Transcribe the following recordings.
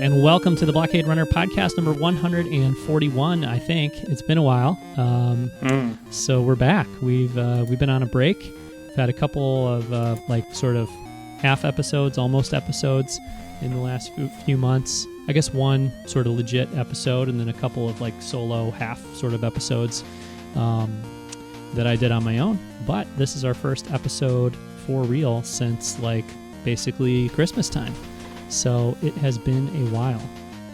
and welcome to the Blockade Runner podcast number 141. I think it's been a while, so we're back. We've been on a break. We've had a couple of sort of half episodes, almost episodes in the last few months. I guess one sort of legit episode, and then a couple of solo half sort of episodes that I did on my own. But this is our first episode for real since basically Christmas time. So it has been a while,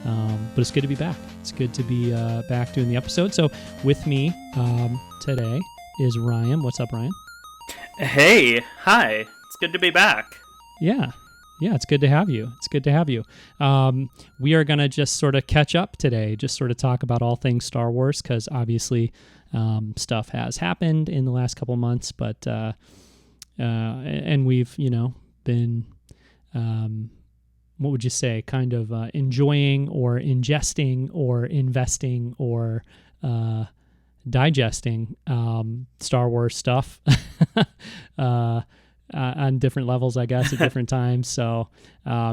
but it's good to be back. It's good to be back doing the episode. So with me today is Ryan. What's up, Ryan? Hey, hi. It's good to be back. Yeah, it's good to have you. We are going to just sort of catch up today, just sort of talk about all things Star Wars, because obviously stuff has happened in the last couple months, but and we've, been... what would you say, kind of enjoying or ingesting or investing or digesting Star Wars stuff on different levels, I guess, at different times. So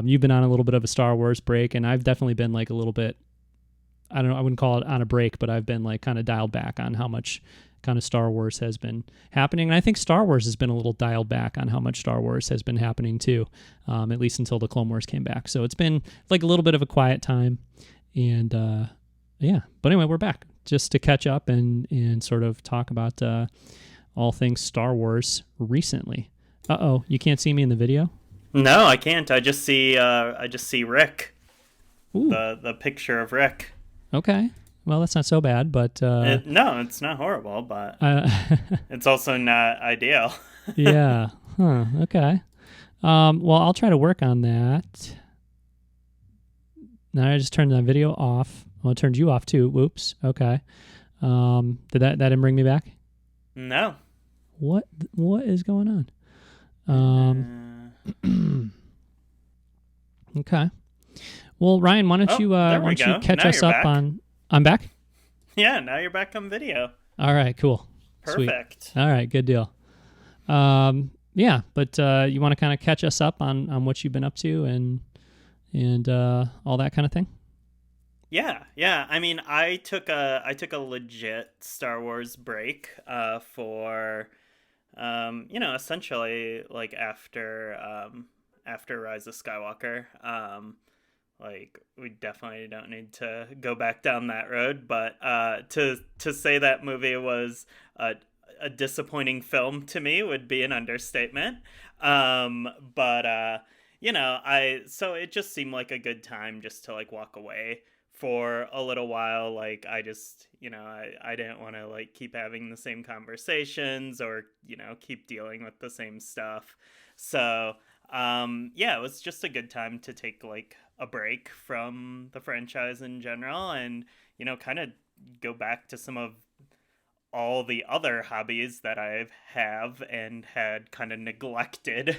you've been on a little bit of a Star Wars break, and I've definitely been a little bit, I don't know, I wouldn't call it on a break, but I've been kind of dialed back on how much kind of Star Wars has been happening. And I think Star Wars has been a little dialed back on how much Star Wars has been happening too, at least until the Clone Wars came back. So it's been a little bit of a quiet time. And but anyway, we're back just to catch up and sort of talk about all things Star Wars recently. Uh-oh, you can't see me in the video? No, I can't. I just see Rick. Ooh. The picture of Rick. Okay. Well, that's not so bad, but... no, it's not horrible, but it's also not ideal. Yeah. Huh. Okay. Well, I'll try to work on that. Now I just turned the video off. Well, it turned you off too. Whoops. Okay. Did that didn't bring me back? No. What is going on? Okay. Well, Ryan, why don't you catch us up back. on... I'm back? Yeah, now you're back on video. All right, cool. Perfect. Sweet. All right, good deal. Yeah, but you want to kind of catch us up on what you've been up to and all that kind of thing? Yeah. I mean, I took a legit Star Wars break for essentially after Rise of Skywalker. We definitely don't need to go back down that road, but to say that movie was a disappointing film to me would be an understatement. So it just seemed like a good time just to walk away for a little while. I didn't want to keep having the same conversations or keep dealing with the same stuff. So it was just a good time to take a break from the franchise in general and, kind of go back to some of all the other hobbies that I have and had kind of neglected,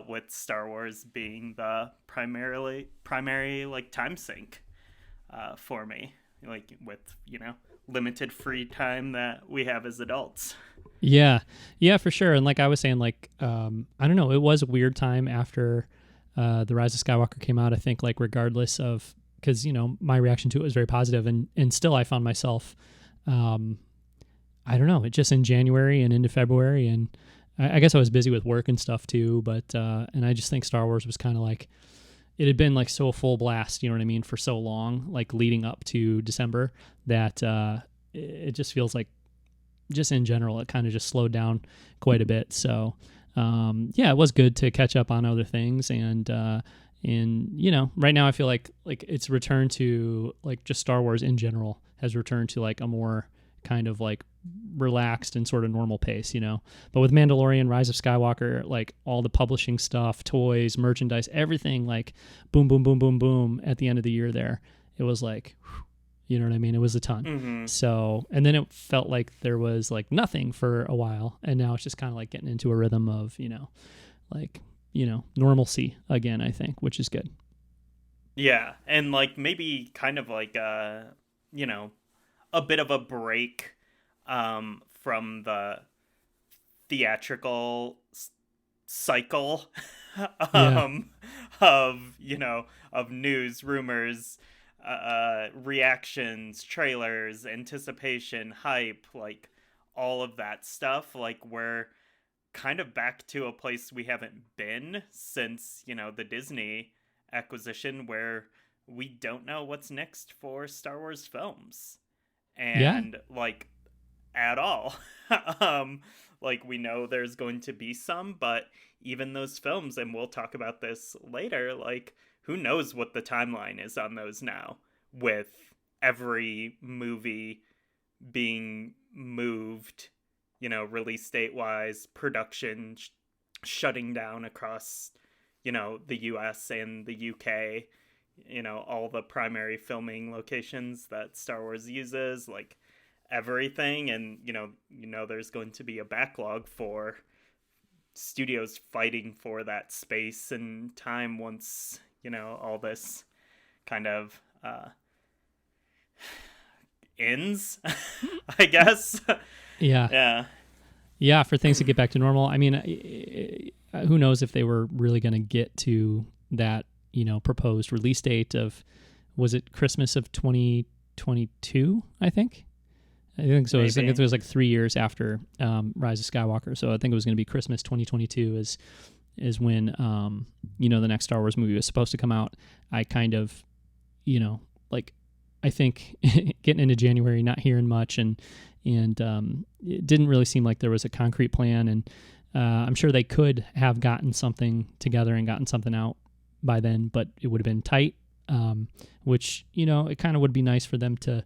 with Star Wars being the primary time sink for me, with, limited free time that we have as adults. Yeah, for sure. And I was saying, I don't know, it was a weird time after The Rise of Skywalker came out, I think, regardless of, because, my reaction to it was very positive, and still I found myself, I don't know, it just in January and into February, and I guess I was busy with work and stuff too, but, and I just think Star Wars was kind of it had been so full blast, you know what I mean, for so long, leading up to December, that it just feels just in general, it kind of just slowed down quite a bit. So, it was good to catch up on other things. And right now I feel like it's returned to just Star Wars in general has returned to a more kind of relaxed and sort of normal pace, but with Mandalorian, Rise of Skywalker, all the publishing stuff, toys, merchandise, everything, boom, boom, boom, boom, boom at the end of the year there, it was you know what I mean? It was a ton. Mm-hmm. So, and then it felt like there was nothing for a while. And now it's just kind of getting into a rhythm of, normalcy again, I think, which is good. Yeah. And maybe kind of a bit of a break from the theatrical cycle Yeah. of, of news, rumors, reactions, trailers, anticipation, hype, like all of that stuff. Like we're kind of back to a place we haven't been since, the Disney acquisition, where we don't know what's next for Star Wars films. Yeah. And like at all. um like we know there's going to be some, but even those films, and we'll talk about this later, like who knows what the timeline is on those now, with every movie being moved, release date wise, production shutting down across, the US and the UK, all the primary filming locations that Star Wars uses, like everything. And there's going to be a backlog for studios fighting for that space and time once, all this kind of ends, I guess. Yeah. Yeah. Yeah, for things to get back to normal. I mean, who knows if they were really going to get to that, proposed release date of, was it Christmas of 2022, I think? I think so. It was like 3 years after Rise of Skywalker. So I think it was going to be Christmas 2022 is when, the next Star Wars movie was supposed to come out. I kind of, like, I think getting into January, not hearing much, and it didn't really seem like there was a concrete plan. And I'm sure they could have gotten something together and gotten something out by then, but it would have been tight, which, it kind of would be nice for them to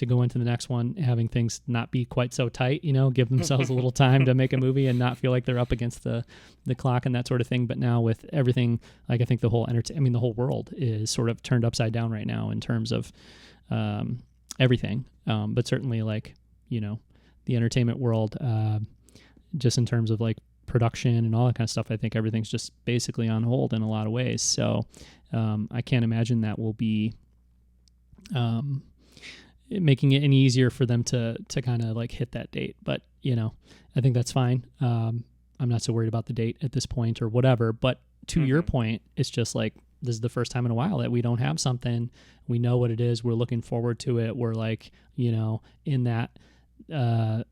go into the next one having things not be quite so tight, give themselves a little time to make a movie and not feel like they're up against the clock and that sort of thing. But now with everything, like I think the whole the whole world is sort of turned upside down right now in terms of everything. But certainly like, the entertainment world, just in terms of like production and all that kind of stuff, I think everything's just basically on hold in a lot of ways. So I can't imagine that will be making it any easier for them to kind of like hit that date. But, I think that's fine. I'm not so worried about the date at this point or whatever. But to your point, it's just like, this is the first time in a while that we don't have something. We know what it is. We're looking forward to it. We're like, in that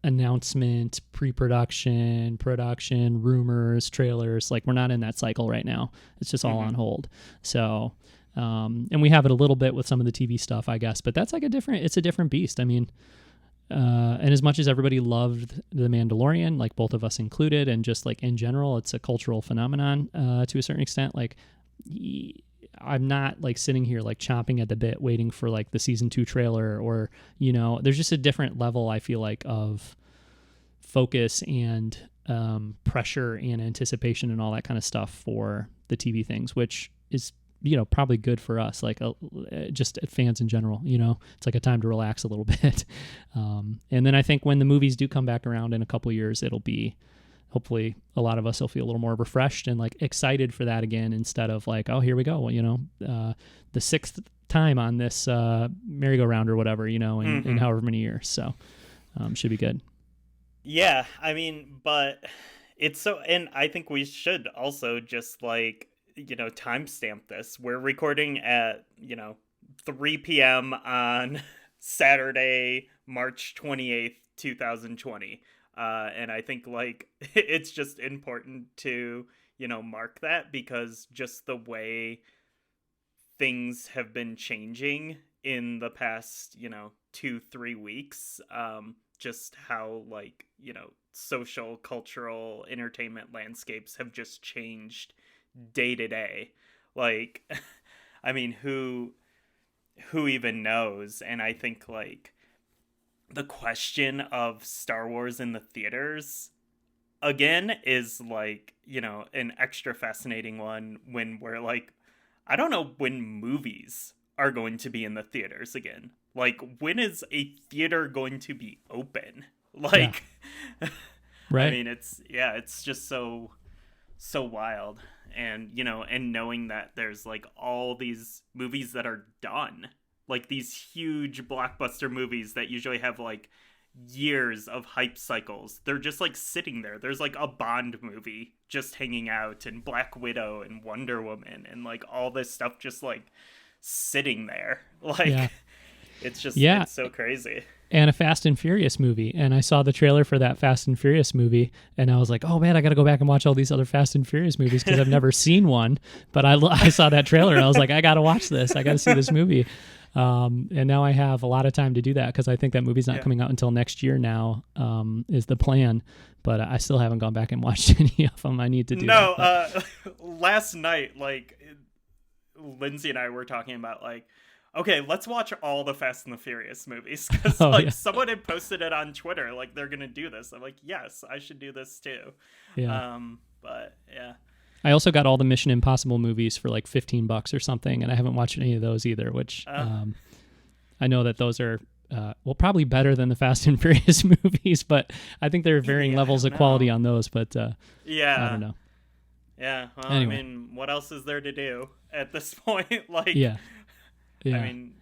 announcement, pre-production, production, rumors, trailers. Like we're not in that cycle right now. It's just all on hold. So, and we have it a little bit with some of the TV stuff, I guess, but that's like it's a different beast. I mean, and as much as everybody loved The Mandalorian, like both of us included, and just like in general, it's a cultural phenomenon, to a certain extent. Like, I'm not like sitting here like chomping at the bit waiting for like the season 2 trailer, or there's just a different level, I feel like, of focus and pressure and anticipation and all that kind of stuff for the TV things, which is probably good for us, like just fans in general. It's like a time to relax a little bit. And then I think when the movies do come back around in a couple of years, it'll be, hopefully a lot of us will feel a little more refreshed and like excited for that again, instead of like, oh, here we go, the 6th time on this merry-go-round or whatever, in however many years. So should be good. Yeah, I mean, but it's so, and I think we should also just like, timestamp this. We're recording at 3 p.m. on Saturday, March 28th, 2020. And I think like it's just important to, mark that, because just the way things have been changing in the past, 2-3 weeks, just how like, social, cultural, entertainment landscapes have just changed day to day. Like, I mean, who even knows? And I think like the question of Star Wars in the theaters again is like, an extra fascinating one, when we're like, I don't know when movies are going to be in the theaters again. Like, when is a theater going to be open? Like, yeah. Right. I mean, it's just so wild. And, and knowing that there's like all these movies that are done, like these huge blockbuster movies that usually have like, years of hype cycles. They're just like sitting there. There's like a Bond movie just hanging out, and Black Widow and Wonder Woman and like all this stuff just like sitting there. Like Yeah. it's just Yeah. it's so crazy. And a Fast and Furious movie. And I saw the trailer for that Fast and Furious movie, and I was like, oh man, I got to go back and watch all these other Fast and Furious movies because I've never seen one. But I saw that trailer and I was like, I got to watch this. I got to see this movie. And now I have a lot of time to do that because I think that movie's not coming out until next year now, is the plan. But I still haven't gone back and watched any of them. I need to do that. Last night, like, Lindsay and I were talking about, like, okay, let's watch all the Fast and the Furious movies because someone had posted it on Twitter, like they're gonna do this. I'm like, yes, I should do this too. Yeah. But yeah. I also got all the Mission Impossible movies for like $15 or something, and I haven't watched any of those either. Which I know that those are probably better than the Fast and Furious movies, but I think there are varying levels of quality on those. But I don't know. Yeah. Well, anyway. I mean, what else is there to do at this point? Like, yeah. I mean,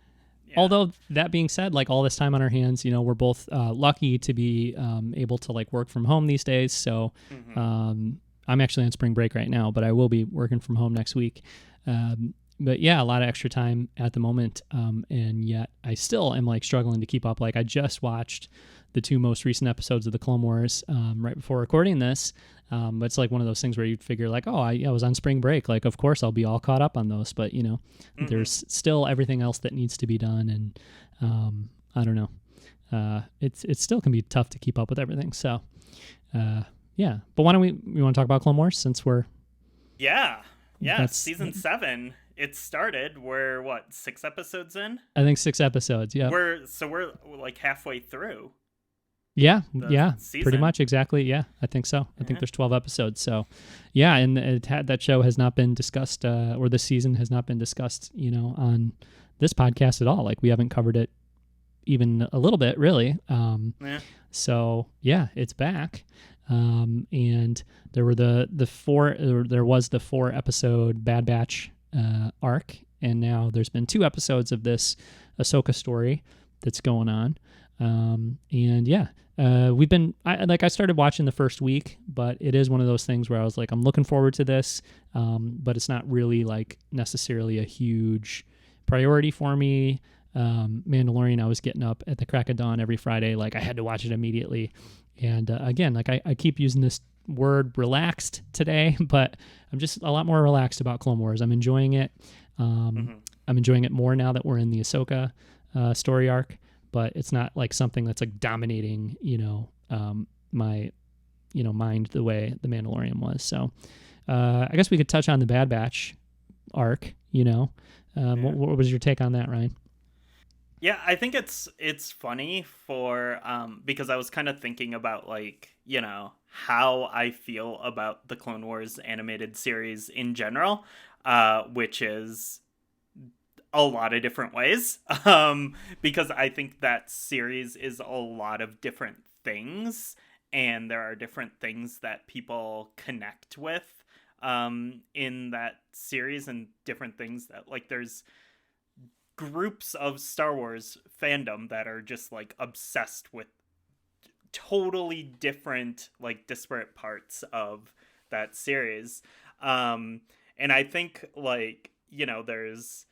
although that being said, like all this time on our hands, you know, we're both lucky to be able to like work from home these days. So I'm actually on spring break right now, but I will be working from home next week. But yeah, a lot of extra time at the moment. And yet I still am like struggling to keep up. Like I just watched the 2 most recent episodes of the Clone Wars right before recording this. But it's like one of those things where you'd figure like, oh, I was on spring break. Like, of course I'll be all caught up on those, but you know, there's still everything else that needs to be done. And I don't know. It still can be tough to keep up with everything. So yeah, but why don't we want to talk about Clone Wars since we're... Yeah. Season 7, it started. We're 6 episodes in? I think 6 episodes. Yeah. We're like halfway through. Yeah, season. Pretty much exactly. Yeah, I think so. I think there's 12 episodes. So, yeah, and that show has not been discussed, or this season has not been discussed, you know, on this podcast at all. Like we haven't covered it even a little bit, really. So yeah, it's back. And there were there was the 4 episode Bad Batch arc, and now there's been 2 episodes of this Ahsoka story that's going on. And yeah, I started watching the first week, but it is one of those things where I was like, I'm looking forward to this. But it's not really like necessarily a huge priority for me. Mandalorian, I was getting up at the crack of dawn every Friday. Like I had to watch it immediately. And again, like I keep using this word relaxed today, but I'm just a lot more relaxed about Clone Wars. I'm enjoying it. I'm enjoying it more now that we're in the Ahsoka story arc. But it's not like something that's like dominating, you know, my, you know, mind the way the Mandalorian was. So I guess we could touch on the Bad Batch arc, you know. What was your take on that, Ryan? Yeah, I think it's funny for because I was kind of thinking about like, you know, how I feel about the Clone Wars animated series in general, which is a lot of different ways, because I think that series is a lot of different things, and there are different things that people connect with in that series, and different things that like there's groups of Star Wars fandom that are just like obsessed with totally different like disparate parts of that series, and I think like, you know, there's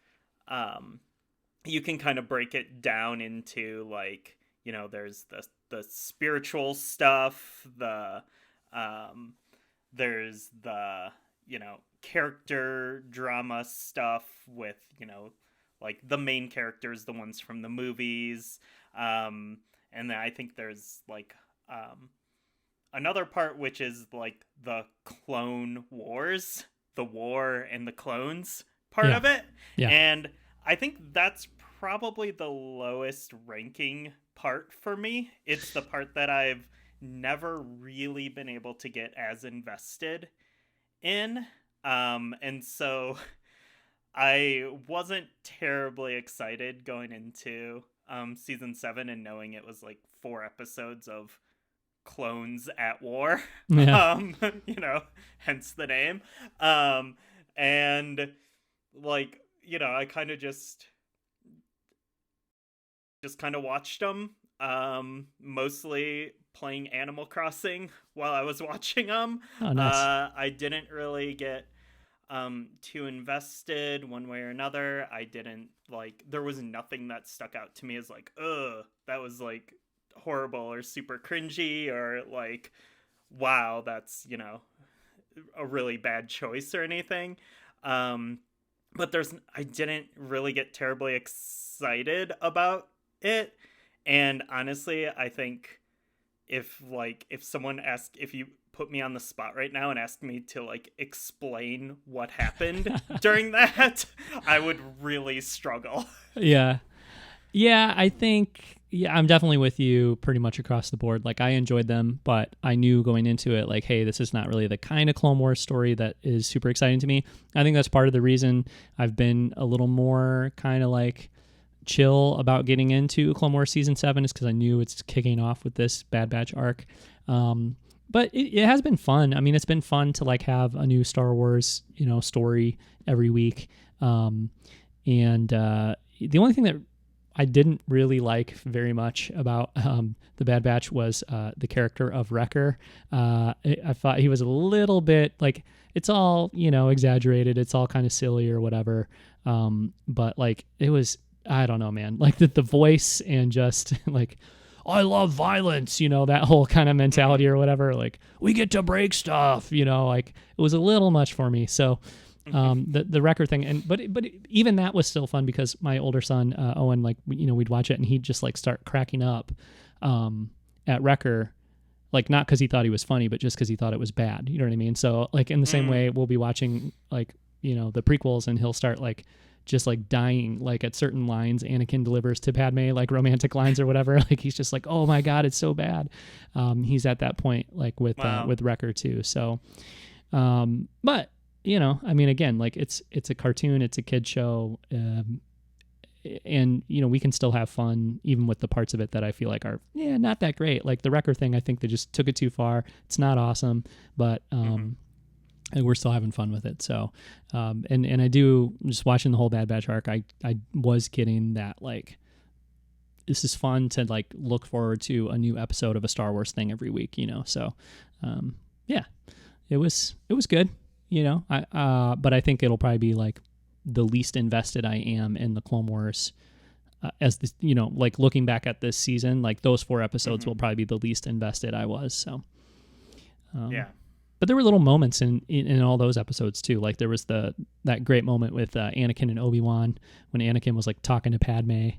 you can kind of break it down into like, you know, there's the spiritual stuff, there's the, you know, character drama stuff with, you know, like the main characters, the ones from the movies, and then I think there's like another part which is like the Clone Wars, the war and the clones part of it. Yeah. And I think that's probably the lowest ranking part for me. It's the part that I've never really been able to get as invested in. And so I wasn't terribly excited going into season 7 and knowing it was like 4 episodes of clones at war. Yeah. You know, hence the name. And like, you know, I kind of just kind of watched them Mostly playing Animal Crossing while I was watching them. Oh, nice. I didn't really get too invested one way or another. I didn't like, there was nothing that stuck out to me as like, ugh, that was like horrible or super cringy or like, wow, that's, you know, a really bad choice or anything. Um, but I didn't really get terribly excited about it. And honestly, I think if someone asked, if you put me on the spot right now and asked me to like explain what happened during that, I would really struggle. Yeah. Yeah, I think I'm definitely with you pretty much across the board. Like I enjoyed them, but I knew going into it like, hey, this is not really the kind of Clone Wars story that is super exciting to me. I think that's part of the reason I've been a little more kind of like chill about getting into Clone Wars season 7 is because I knew it's kicking off with this Bad Batch arc. But it has been fun. I mean, it's been fun to like have a new Star Wars, story every week. And the only thing that I didn't really like very much about the Bad Batch was the character of Wrecker. I thought he was a little bit like, it's all, exaggerated. It's all kind of silly or whatever. But like it was, I don't know, man, like the voice and just like, I love violence, that whole kind of mentality or whatever. Like we get to break stuff, like it was a little much for me. So the record thing, but even that was still fun because my older son Owen, like we'd watch it and he'd just like start cracking up at Wrecker, like not because he thought he was funny, but just because he thought it was bad. You know what I mean? So like in the same way, we'll be watching like the prequels and he'll start like just like dying like at certain lines Anakin delivers to Padme, like romantic lines or whatever. Like he's just like, oh my god, it's so bad. He's at that point like with Wrecker too. So but I mean, again, like it's a cartoon, it's a kid show, and we can still have fun even with the parts of it that I feel like are not that great. Like the Wrecker thing, I think they just took it too far. It's not awesome, but and we're still having fun with it. So and I do, just watching the whole Bad Batch arc, I was getting that like, this is fun to like look forward to a new episode of a Star Wars thing every week, so yeah, it was good. But I think it'll probably be like the least invested I am in the Clone Wars as this, like looking back at this season, like those 4 episodes will probably be the least invested I was. So, yeah. But there were little moments in all those episodes too. Like there was that great moment with Anakin and Obi-Wan when Anakin was like talking to Padme,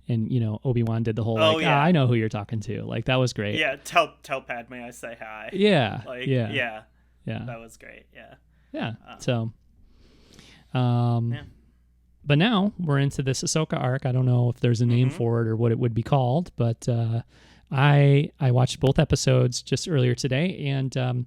and Obi-Wan did the whole I know who you're talking to. Like that was great. Yeah, tell Padme I say hi. Yeah. Like yeah. That was great. Yeah. Yeah. But now we're into this Ahsoka arc. I don't know if there's a name for it or what it would be called, but I watched both episodes just earlier today, and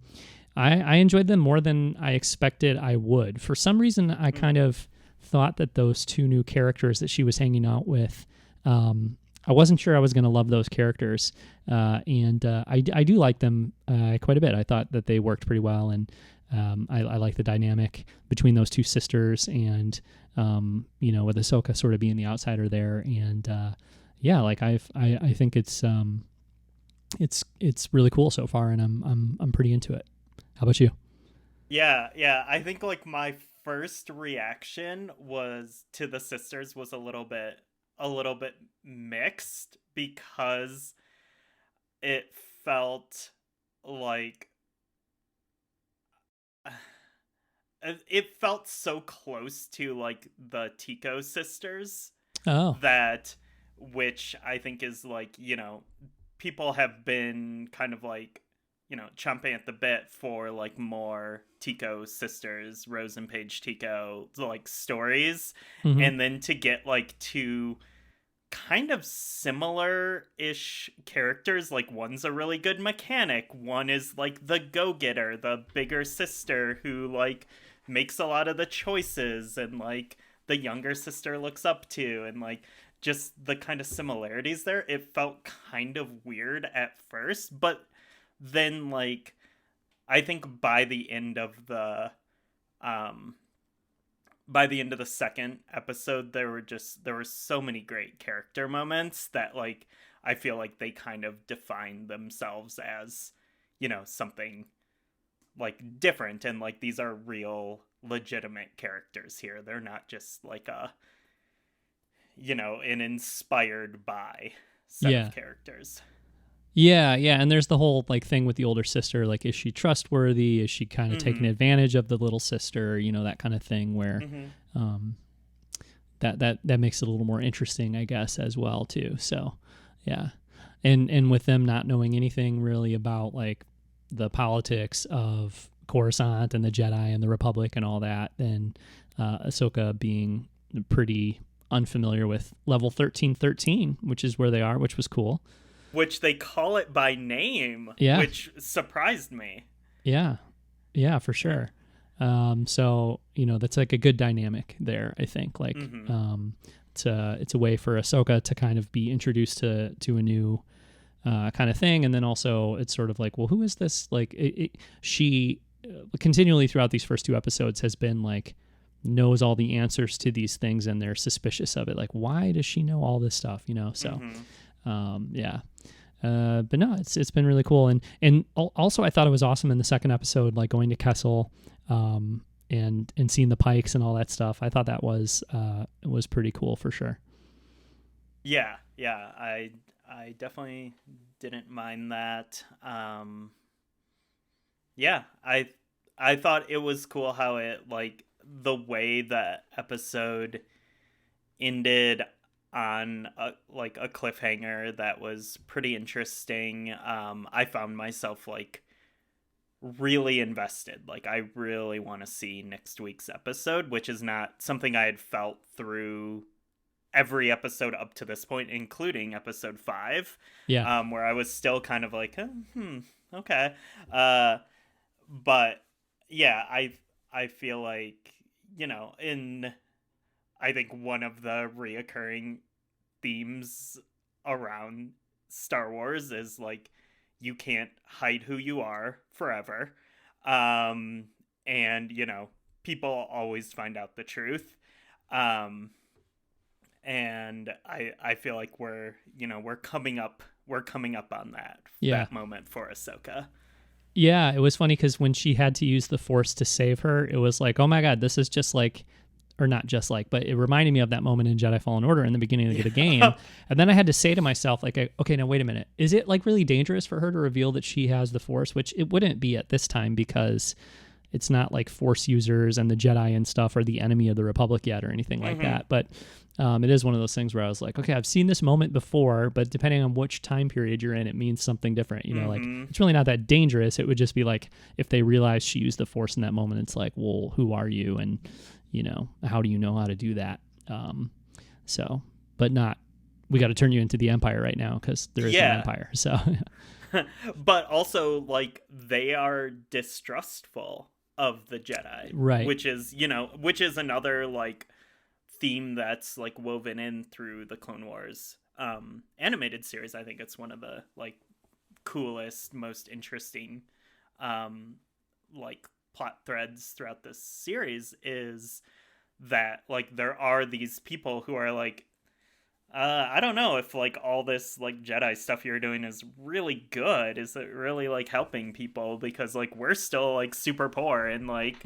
I enjoyed them more than I expected I would. For some reason, I kind of thought that those 2 new characters that she was hanging out with, I wasn't sure I was going to love those characters, and I do like them quite a bit. I thought that they worked pretty well, and I like the dynamic between those 2 sisters, and with Ahsoka sort of being the outsider there, and like I think it's really cool so far, and I'm pretty into it. How about you? Yeah. I think like my first reaction was to the sisters was a little bit mixed because it felt like it felt so close to like the Tico sisters. Oh. That, which I think is like, people have been kind of like, chomping at the bit for like more Tico sisters, Rose and Paige Tico, like stories. And then to get like 2 kind of similar-ish characters, like one's a really good mechanic, one is like the go-getter, the bigger sister who like makes a lot of the choices and like the younger sister looks up to, and like just the kind of similarities there. It felt kind of weird at first, but then like I think by the end of the by the end of the second episode, there were so many great character moments that like I feel like they kind of defined themselves as, something like different, and like these are real legitimate characters here. They're not just like an inspired by set Yeah. of characters. Yeah, and there's the whole like thing with the older sister, like is she trustworthy? Is she kind of taking advantage of the little sister? That kind of thing where that makes it a little more interesting, I guess, as well too. So, yeah. And with them not knowing anything really about like the politics of Coruscant and the Jedi and the Republic and all that, then Ahsoka being pretty unfamiliar with level 1313, which is where they are, which was cool. Which they call it by name, which surprised me. Yeah, for sure. So, that's like a good dynamic there, I think. Like, it's a way for Ahsoka to kind of be introduced to a new kind of thing. And then also it's sort of like, well, who is this? Like, she continually throughout these first 2 episodes has been like, knows all the answers to these things, and they're suspicious of it. Like, why does she know all this stuff? So, yeah. But no, it's been really cool. And also I thought it was awesome in the second episode, like going to Kessel, and seeing the Pikes and all that stuff. I thought that was pretty cool for sure. Yeah. I definitely didn't mind that. Yeah, I thought it was cool how it, like, the way that episode ended on a cliffhanger that was pretty interesting. I found myself like really invested. Like, I really want to see next week's episode, which is not something I had felt through every episode up to this point, including episode 5. Yeah. Where I was still kind of like, okay. But yeah, I feel like, I think one of the reoccurring themes around Star Wars is like, you can't hide who you are forever. And, people always find out the truth. And I feel like we're coming up on that moment for Ahsoka. Yeah, it was funny because when she had to use the Force to save her, it was like, oh my God, this is just like, or not just like, but it reminded me of that moment in Jedi Fallen Order in the beginning of the game. And then I had to say to myself, like, okay, now wait a minute. Is it like really dangerous for her to reveal that she has the Force? Which it wouldn't be at this time, because it's not like Force users and the Jedi and stuff are the enemy of the Republic yet or anything like that. But it is one of those things where I was like, okay, I've seen this moment before, but depending on which time period you're in, it means something different. Like, it's really not that dangerous. It would just be like, if they realize she used the Force in that moment, it's like, well, who are you? And, how do you know how to do that? But not, we got to turn you into the Empire right now, because there is no Empire. So, but also, like, they are distrustful of the Jedi, right? Which is another like theme that's like woven in through the Clone Wars animated series. I think it's one of the like coolest, most interesting like plot threads throughout this series, is that like there are these people who are like, I don't know if like all this like Jedi stuff you're doing is really good. Is it really like helping people? Because like we're still like super poor, and like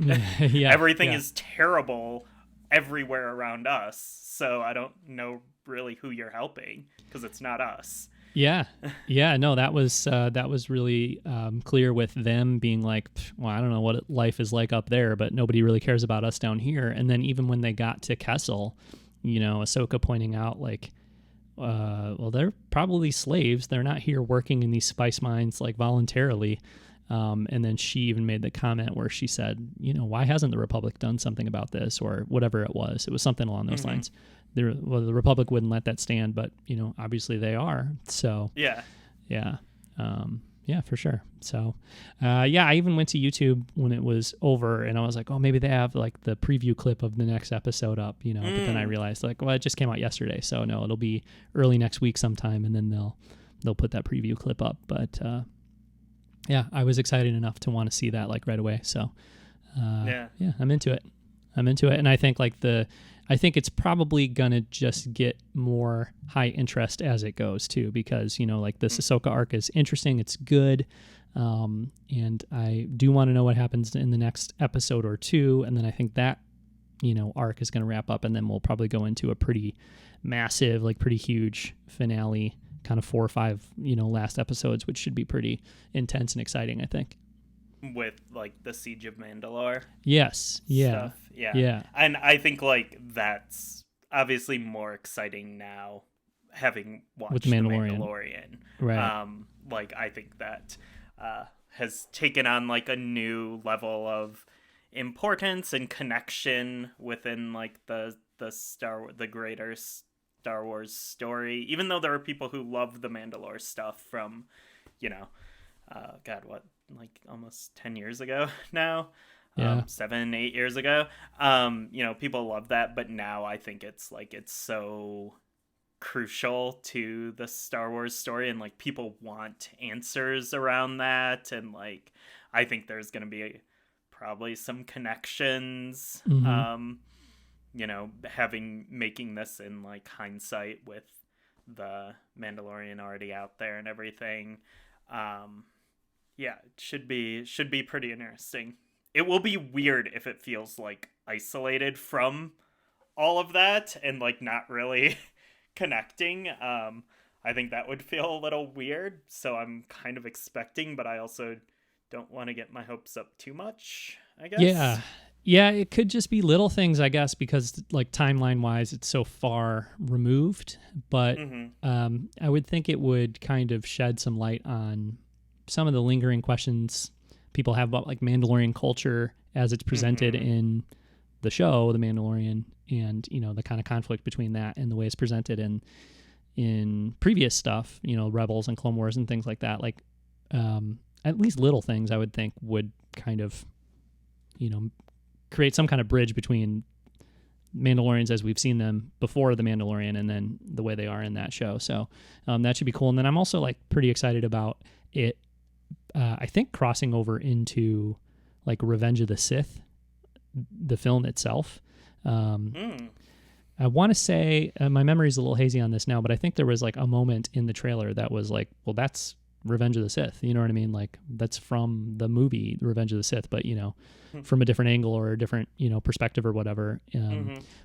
everything is terrible everywhere around us. So I don't know really who you're helping, because it's not us. Yeah. No, that was really clear with them being like, well, I don't know what life is like up there, but nobody really cares about us down here. And then even when they got to Kessel, Ahsoka pointing out like, well, they're probably slaves. They're not here working in these spice mines like voluntarily. And then she even made the comment where she said, why hasn't the Republic done something about this, or whatever it was? It was something along those lines. The Republic wouldn't let that stand, but obviously they are. So yeah, for sure. So I even went to YouTube when it was over, and I was like, oh, maybe they have like the preview clip of the next episode up, But then I realized like, well, it just came out yesterday, so no, it'll be early next week sometime, and then they'll put that preview clip up. But I was excited enough to want to see that like right away. So I'm into it. I'm into it. And I think I think it's probably gonna just get more high interest as it goes too, because like this Ahsoka arc is interesting, it's good, and I do want to know what happens in the next episode or two, and then I think that arc is going to wrap up, and then we'll probably go into a pretty massive, like pretty huge finale, kind of 4 or 5 last episodes, which should be pretty intense and exciting, I think. With like the Siege of Mandalore. Yes. Yeah. Stuff. Yeah. Yeah. And I think like that's obviously more exciting now, having watched With The Mandalorian. Mandalorian. Right. Like I think that has taken on like a new level of importance and connection within like the greater Star Wars story. Even though there are people who love the Mandalore stuff from, God, what, like almost 10 years ago now. Yeah. 7-8 years ago. People love that, but now I think it's so crucial to the Star Wars story, and like people want answers around that, and like I think there's going to be probably some connections, making this in like hindsight with the Mandalorian already out there and everything. It should be pretty interesting. It will be weird if it feels like isolated from all of that and like not really connecting. I think that would feel a little weird, so I'm kind of expecting, but I also don't want to get my hopes up too much, I guess. Yeah, it could just be little things, I guess, because like timeline wise it's so far removed, but I would think it would kind of shed some light on some of the lingering questions people have about like Mandalorian culture as it's presented in the show, The Mandalorian, and the kind of conflict between that and the way it's presented in previous stuff, Rebels and Clone Wars and things like that. Like at least little things I would think would kind of create some kind of bridge between Mandalorians as we've seen them before The Mandalorian and then the way they are in that show. So that should be cool. And then I'm also like pretty excited about it. I think crossing over into like Revenge of the Sith, the film itself. I want to say my memory's a little hazy on this now, but I think there was like a moment in the trailer that was like, well, that's Revenge of the Sith. You know what I mean? Like that's from the movie Revenge of the Sith, but from a different angle or a different perspective or whatever.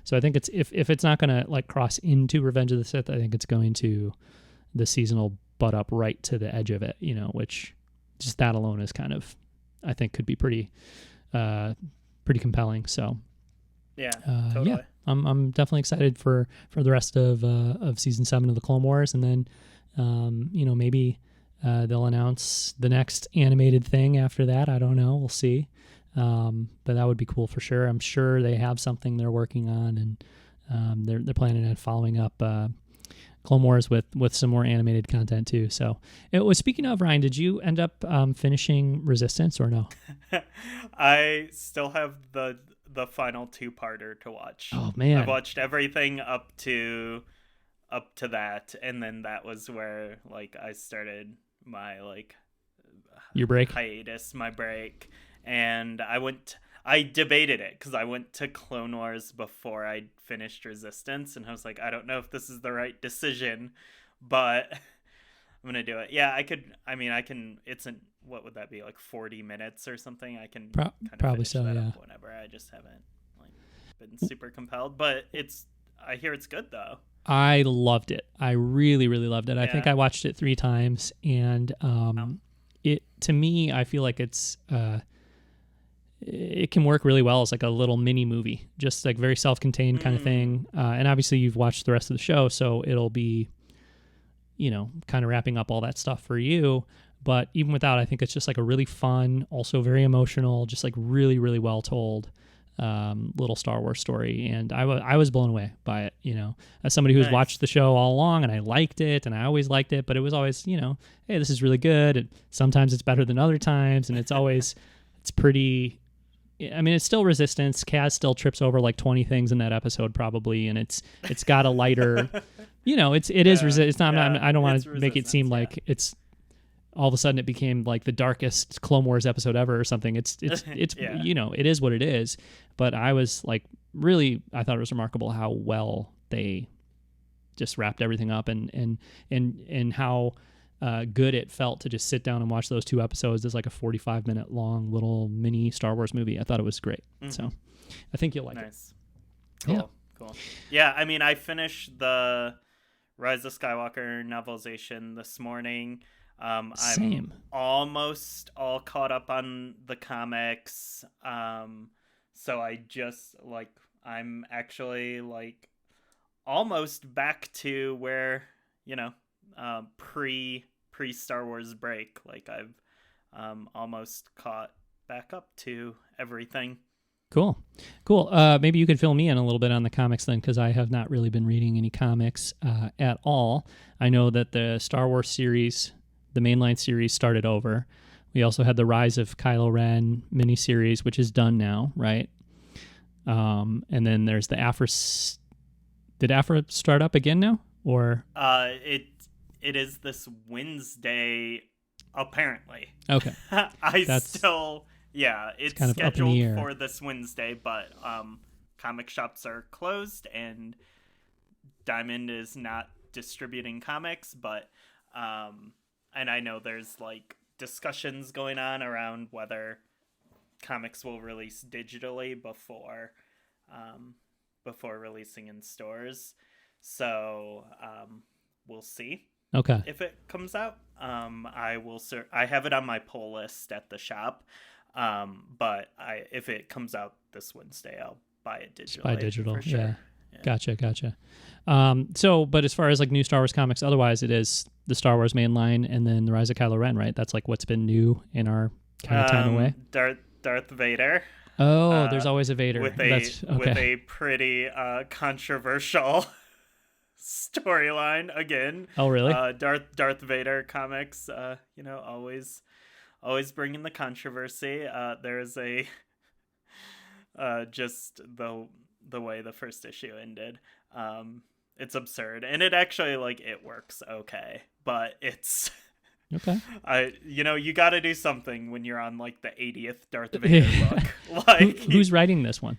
So I think it's if it's not going to like cross into Revenge of the Sith, I think it's going to the seasonal butt up right to the edge of it. Which just that alone is kind of, I think, could be pretty compelling. So totally. Yeah, I'm definitely excited for the rest of season 7 of the Clone Wars, and then maybe they'll announce the next animated thing after that. I don't know. We'll see. But that would be cool for sure. I'm sure they have something they're working on, and they're planning on following up Clone Wars with some more animated content too. So it was, speaking of, Ryan, did you end up finishing Resistance or no? I still have the final 2-parter to watch. Oh man. I've watched everything up to that, and then that was where like I started my like your break hiatus, my break, and I debated it because I went to Clone Wars before I finished Resistance, and I was like, I don't know if this is the right decision, but I'm gonna do it. Yeah, I can. It's what would that be, like 40 minutes or something? I can kind of probably finish so. that Yeah. up whenever. I just haven't like been super compelled, but I hear it's good though. I loved it. I really, really loved it. Yeah. I think I watched it 3 times, and it, to me, I feel like it's it can work really well as like a little mini movie, just like very self-contained kind of thing. And obviously you've watched the rest of the show, so it'll be, kind of wrapping up all that stuff for you. But even without, I think it's just like a really fun, also very emotional, just like really, really well told little Star Wars story. And I was blown away by it, as somebody who's watched the show all along, and I liked it, and I always liked it, but it was always, hey, this is really good. And sometimes it's better than other times. And it's always, it's pretty, I mean, it's still Resistance. Kaz still trips over like 20 things in that episode probably. And it's got a lighter, it's not, I don't want to make it seem like it's all of a sudden it became like the darkest Clone Wars episode ever or something. It's Yeah. you know, it is what it is. But I was like, really, I thought it was remarkable how well they just wrapped everything up, and how good it felt to just sit down and watch those 2 episodes as like a 45-minute long little mini Star Wars movie. I thought it was great. So I think you'll like it. Cool. Yeah, I mean, I finished the Rise of Skywalker novelization this morning. I'm almost all caught up on the comics. So I just like, I'm actually like almost back to where, you know, pre Star Wars break. Like I've almost caught back up to everything. Cool. Maybe you could fill me in a little bit on the comics then, because I have not really been reading any comics at all. I know that the Star Wars series, the mainline series, started over. We also had the Rise of Kylo Ren miniseries, which is done now, right? And then there's the Afra. Did Afra start up again now, or? It is this Wednesday, apparently. Okay. Yeah, it's kind of scheduled for this Wednesday, but comic shops are closed and Diamond is not distributing comics, but and I know there's like discussions going on around whether comics will release digitally before releasing in stores. So we'll see. Okay. If it comes out, I have it on my pull list at the shop. But if it comes out this Wednesday, I'll buy it digitally. Buy digital, for sure. Yeah. Gotcha. But as far as like new Star Wars comics, otherwise it is the Star Wars main line and then the Rise of Kylo Ren, right? That's like what's been new in our kind of time away. Darth Vader. Oh, there's always a Vader. With a pretty controversial storyline again. Oh, really? Darth Vader comics, always bringing the controversy. There's a just the way the first issue ended. It's absurd, and it actually like it works okay, but it's okay. You got to do something when you're on like the 80th Darth Vader book. Like who's writing this one?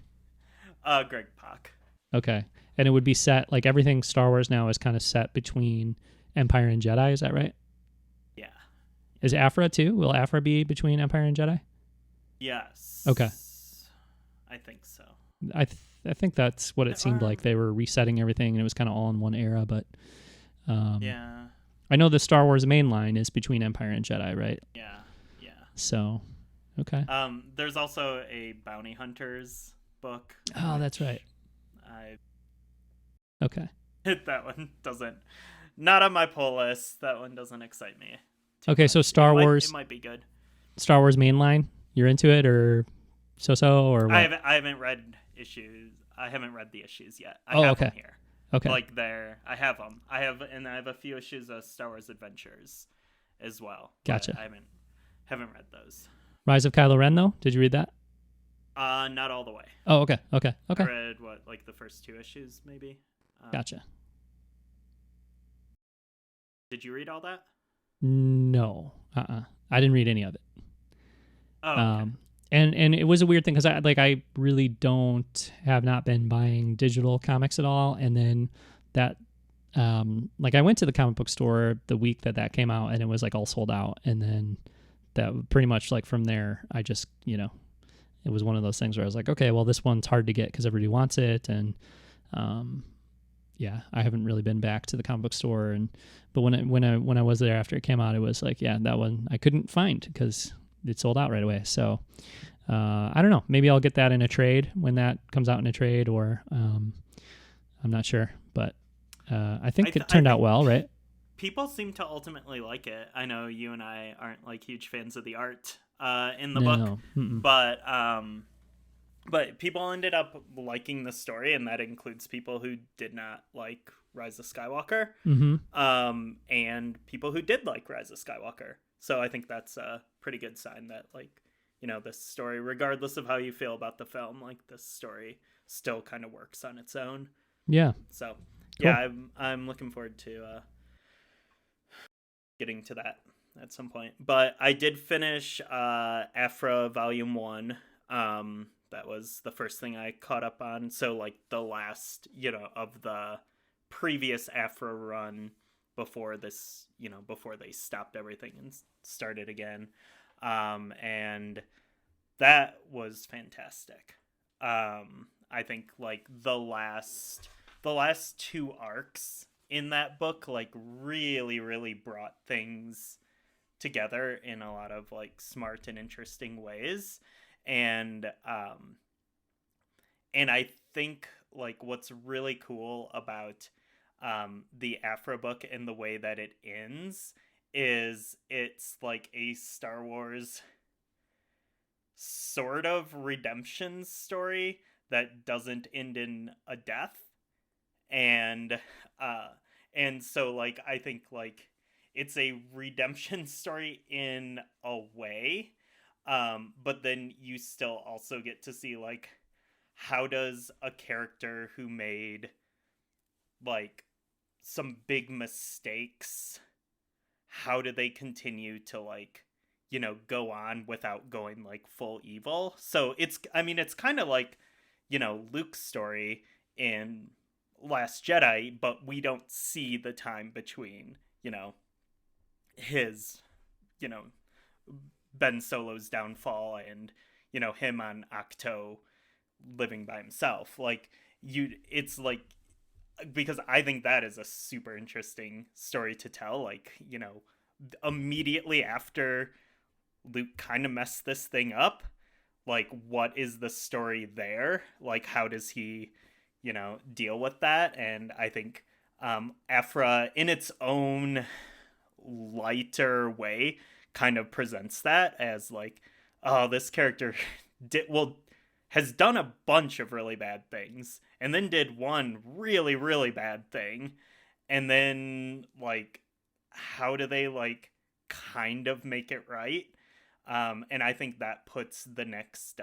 Greg Pak. Okay, and it would be set like everything Star Wars now is kind of set between Empire and Jedi. Is that right? Yeah. Is Afra too? Will Afra be between Empire and Jedi? Yes. Okay. I think so. I think that's what it seemed like. They were resetting everything, and it was kind of all in one era. But yeah, I know the Star Wars main line is between Empire and Jedi, right? Yeah. So, okay. There's also a Bounty Hunters book. Oh, that's right. Okay. That one not on my pull list. That one doesn't excite me. Okay, much. So Star Wars. It might be good. Star Wars main line. You're into it, or so, or what? I haven't read issues. I haven't read the issues yet. I have them here. Okay. Like I have them. I have a few issues of Star Wars Adventures as well. Gotcha. I haven't read those. Rise of Kylo Ren, though. Did you read that? Not all the way. Oh, okay. I read like the first 2 issues, maybe. Gotcha. Did you read all that? No. I didn't read any of it. Oh. Okay. And it was a weird thing because I really have not been buying digital comics at all. And then that, I went to the comic book store the week that came out, and it was like all sold out. And then that pretty much like from there, I just, it was one of those things where I was like, okay, well, this one's hard to get because everybody wants it. And, yeah, I haven't really been back to the comic book store. But when I was there after it came out, it was like, yeah, that one I couldn't find because it sold out right away. So I don't know. Maybe I'll get that in a trade when that comes out in a trade, or I'm not sure. But I think it turned out well, right? People seem to ultimately like it. I know you and I aren't like huge fans of the art in the book, but people ended up liking the story, and that includes people who did not like Rise of Skywalker, and people who did like Rise of Skywalker. So I think that's a pretty good sign that, like, this story, regardless of how you feel about the film, like, this story still kind of works on its own. Yeah. So, cool. yeah, I'm looking forward to getting to that at some point. But I did finish Afra Volume 1. That was the first thing I caught up on. So, like, the last, of the previous Afra run before this, before they stopped everything and started again. And that was fantastic. I think, like, the last two arcs in that book, like, really, really brought things together in a lot of, like, smart and interesting ways. And I think, like, what's really cool about the Afra book and the way that it ends is it's like a Star Wars sort of redemption story that doesn't end in a death. And so, like, I think, like, it's a redemption story in a way, but then you still also get to see, like, how does a character who made, like, some big mistakes, how do they continue to, like, go on without going, like, full evil? So it's kind of like, Luke's story in Last Jedi, but we don't see the time between, his, Ben Solo's downfall and, him on Ahch-To living by himself. Like, it's like, because I think that is a super interesting story to tell. Like, immediately after Luke kind of messed this thing up, like, what is the story there? Like, how does he, deal with that? And I think Afra, in its own lighter way, kind of presents that as, like, oh, this character has done a bunch of really bad things and then did one really, really bad thing. And then, like, how do they, like, kind of make it right? And I think that puts the next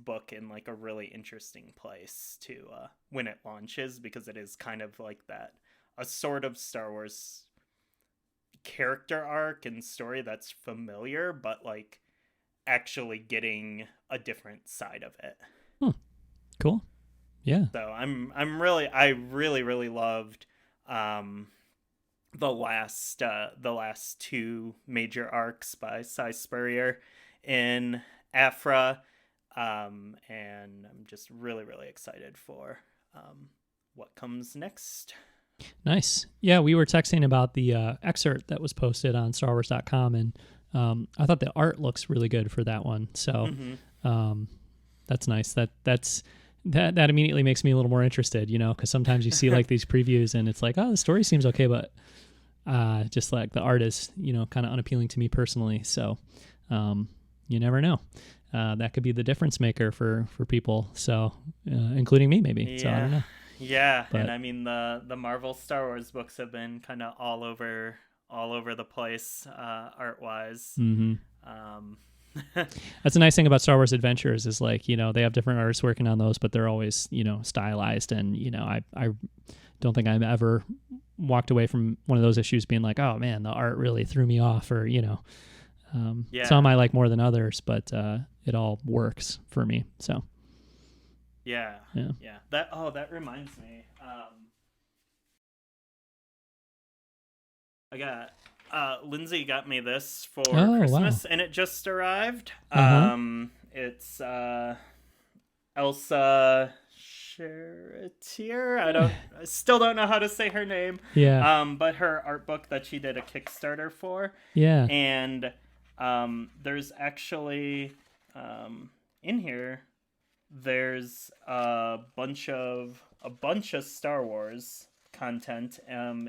book in, like, a really interesting place to when it launches, because it is kind of like that, a sort of Star Wars character arc and story that's familiar, but, like, actually getting a different side of it. Cool. Yeah. So I really, really loved the last two major arcs by Cy Spurrier in Afra, and I'm just really, really excited for what comes next. Nice. Yeah, we were texting about the excerpt that was posted on StarWars.com, and I thought the art looks really good for that one. So that's nice. That immediately makes me a little more interested, because sometimes you see, like, these previews and it's like, oh, the story seems okay, but just, like, the art is, kind of unappealing to me personally. So you never know. That could be the difference maker for people. So including me, maybe. Yeah. So I don't know. Yeah, but, and I mean, the Marvel Star Wars books have been kind of all over the place, art wise. Mm-hmm. That's a nice thing about Star Wars Adventures is, like, they have different artists working on those, but they're always, stylized. And, I don't think I've ever walked away from one of those issues being like, oh man, the art really threw me off, or, some I like more than others, but it all works for me. So. Yeah. That reminds me. I got Lindsay got me this for Christmas, and it just arrived. It's Elsa Charretier. I still don't know how to say her name. Yeah. But her art book that she did a Kickstarter for. Yeah. And there's actually in here, there's a bunch of Star Wars content,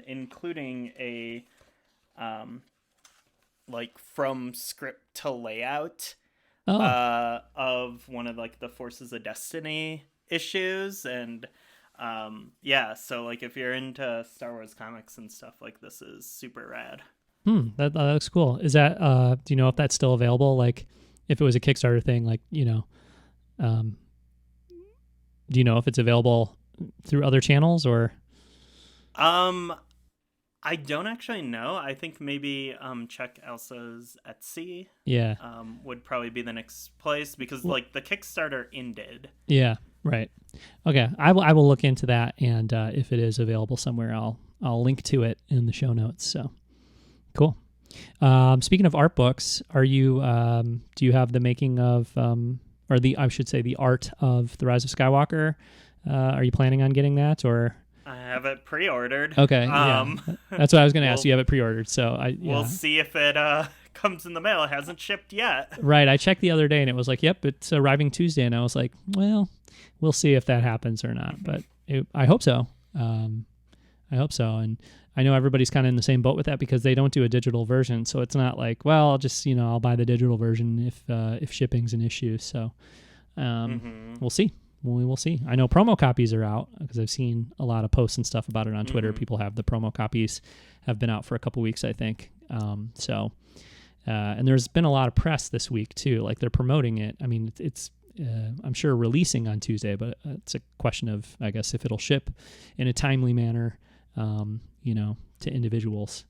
including a like, from script to layout of one of, like, the Forces of Destiny issues. And so, like, if you're into Star Wars comics and stuff, like, this is super rad. That looks cool. Is that do you know if that's still available? Like, if it was a Kickstarter thing, like, do you know if it's available through other channels, or? I don't actually know. I think maybe check Elsa's Etsy. Yeah. Would probably be the next place because like the Kickstarter ended. Yeah. Right. Okay. I will look into that, and if it is available somewhere, I'll link to it in the show notes. So cool. Speaking of art books, are you do you have the making of or I should say the art of The Rise of Skywalker? Are you planning on getting that, or? I have it pre-ordered. Okay, yeah. That's what I was going to ask. You have it pre-ordered, so we'll see if it comes in the mail. It hasn't shipped yet. Right. I checked the other day, and it was like, yep, it's arriving Tuesday, and I was like, well, we'll see if that happens or not, but I hope so. I hope so, and I know everybody's kind of in the same boat with that because they don't do a digital version, so it's not like, well, I'll just I'll buy the digital version if shipping's an issue. So we'll see. We will see. I know promo copies are out because I've seen a lot of posts and stuff about it on Twitter. People have the promo copies have been out for a couple weeks, I think. And there's been a lot of press this week too. Like they're promoting it. I mean, it's I'm sure releasing on Tuesday, but it's a question of, I guess, if it'll ship in a timely manner, to individuals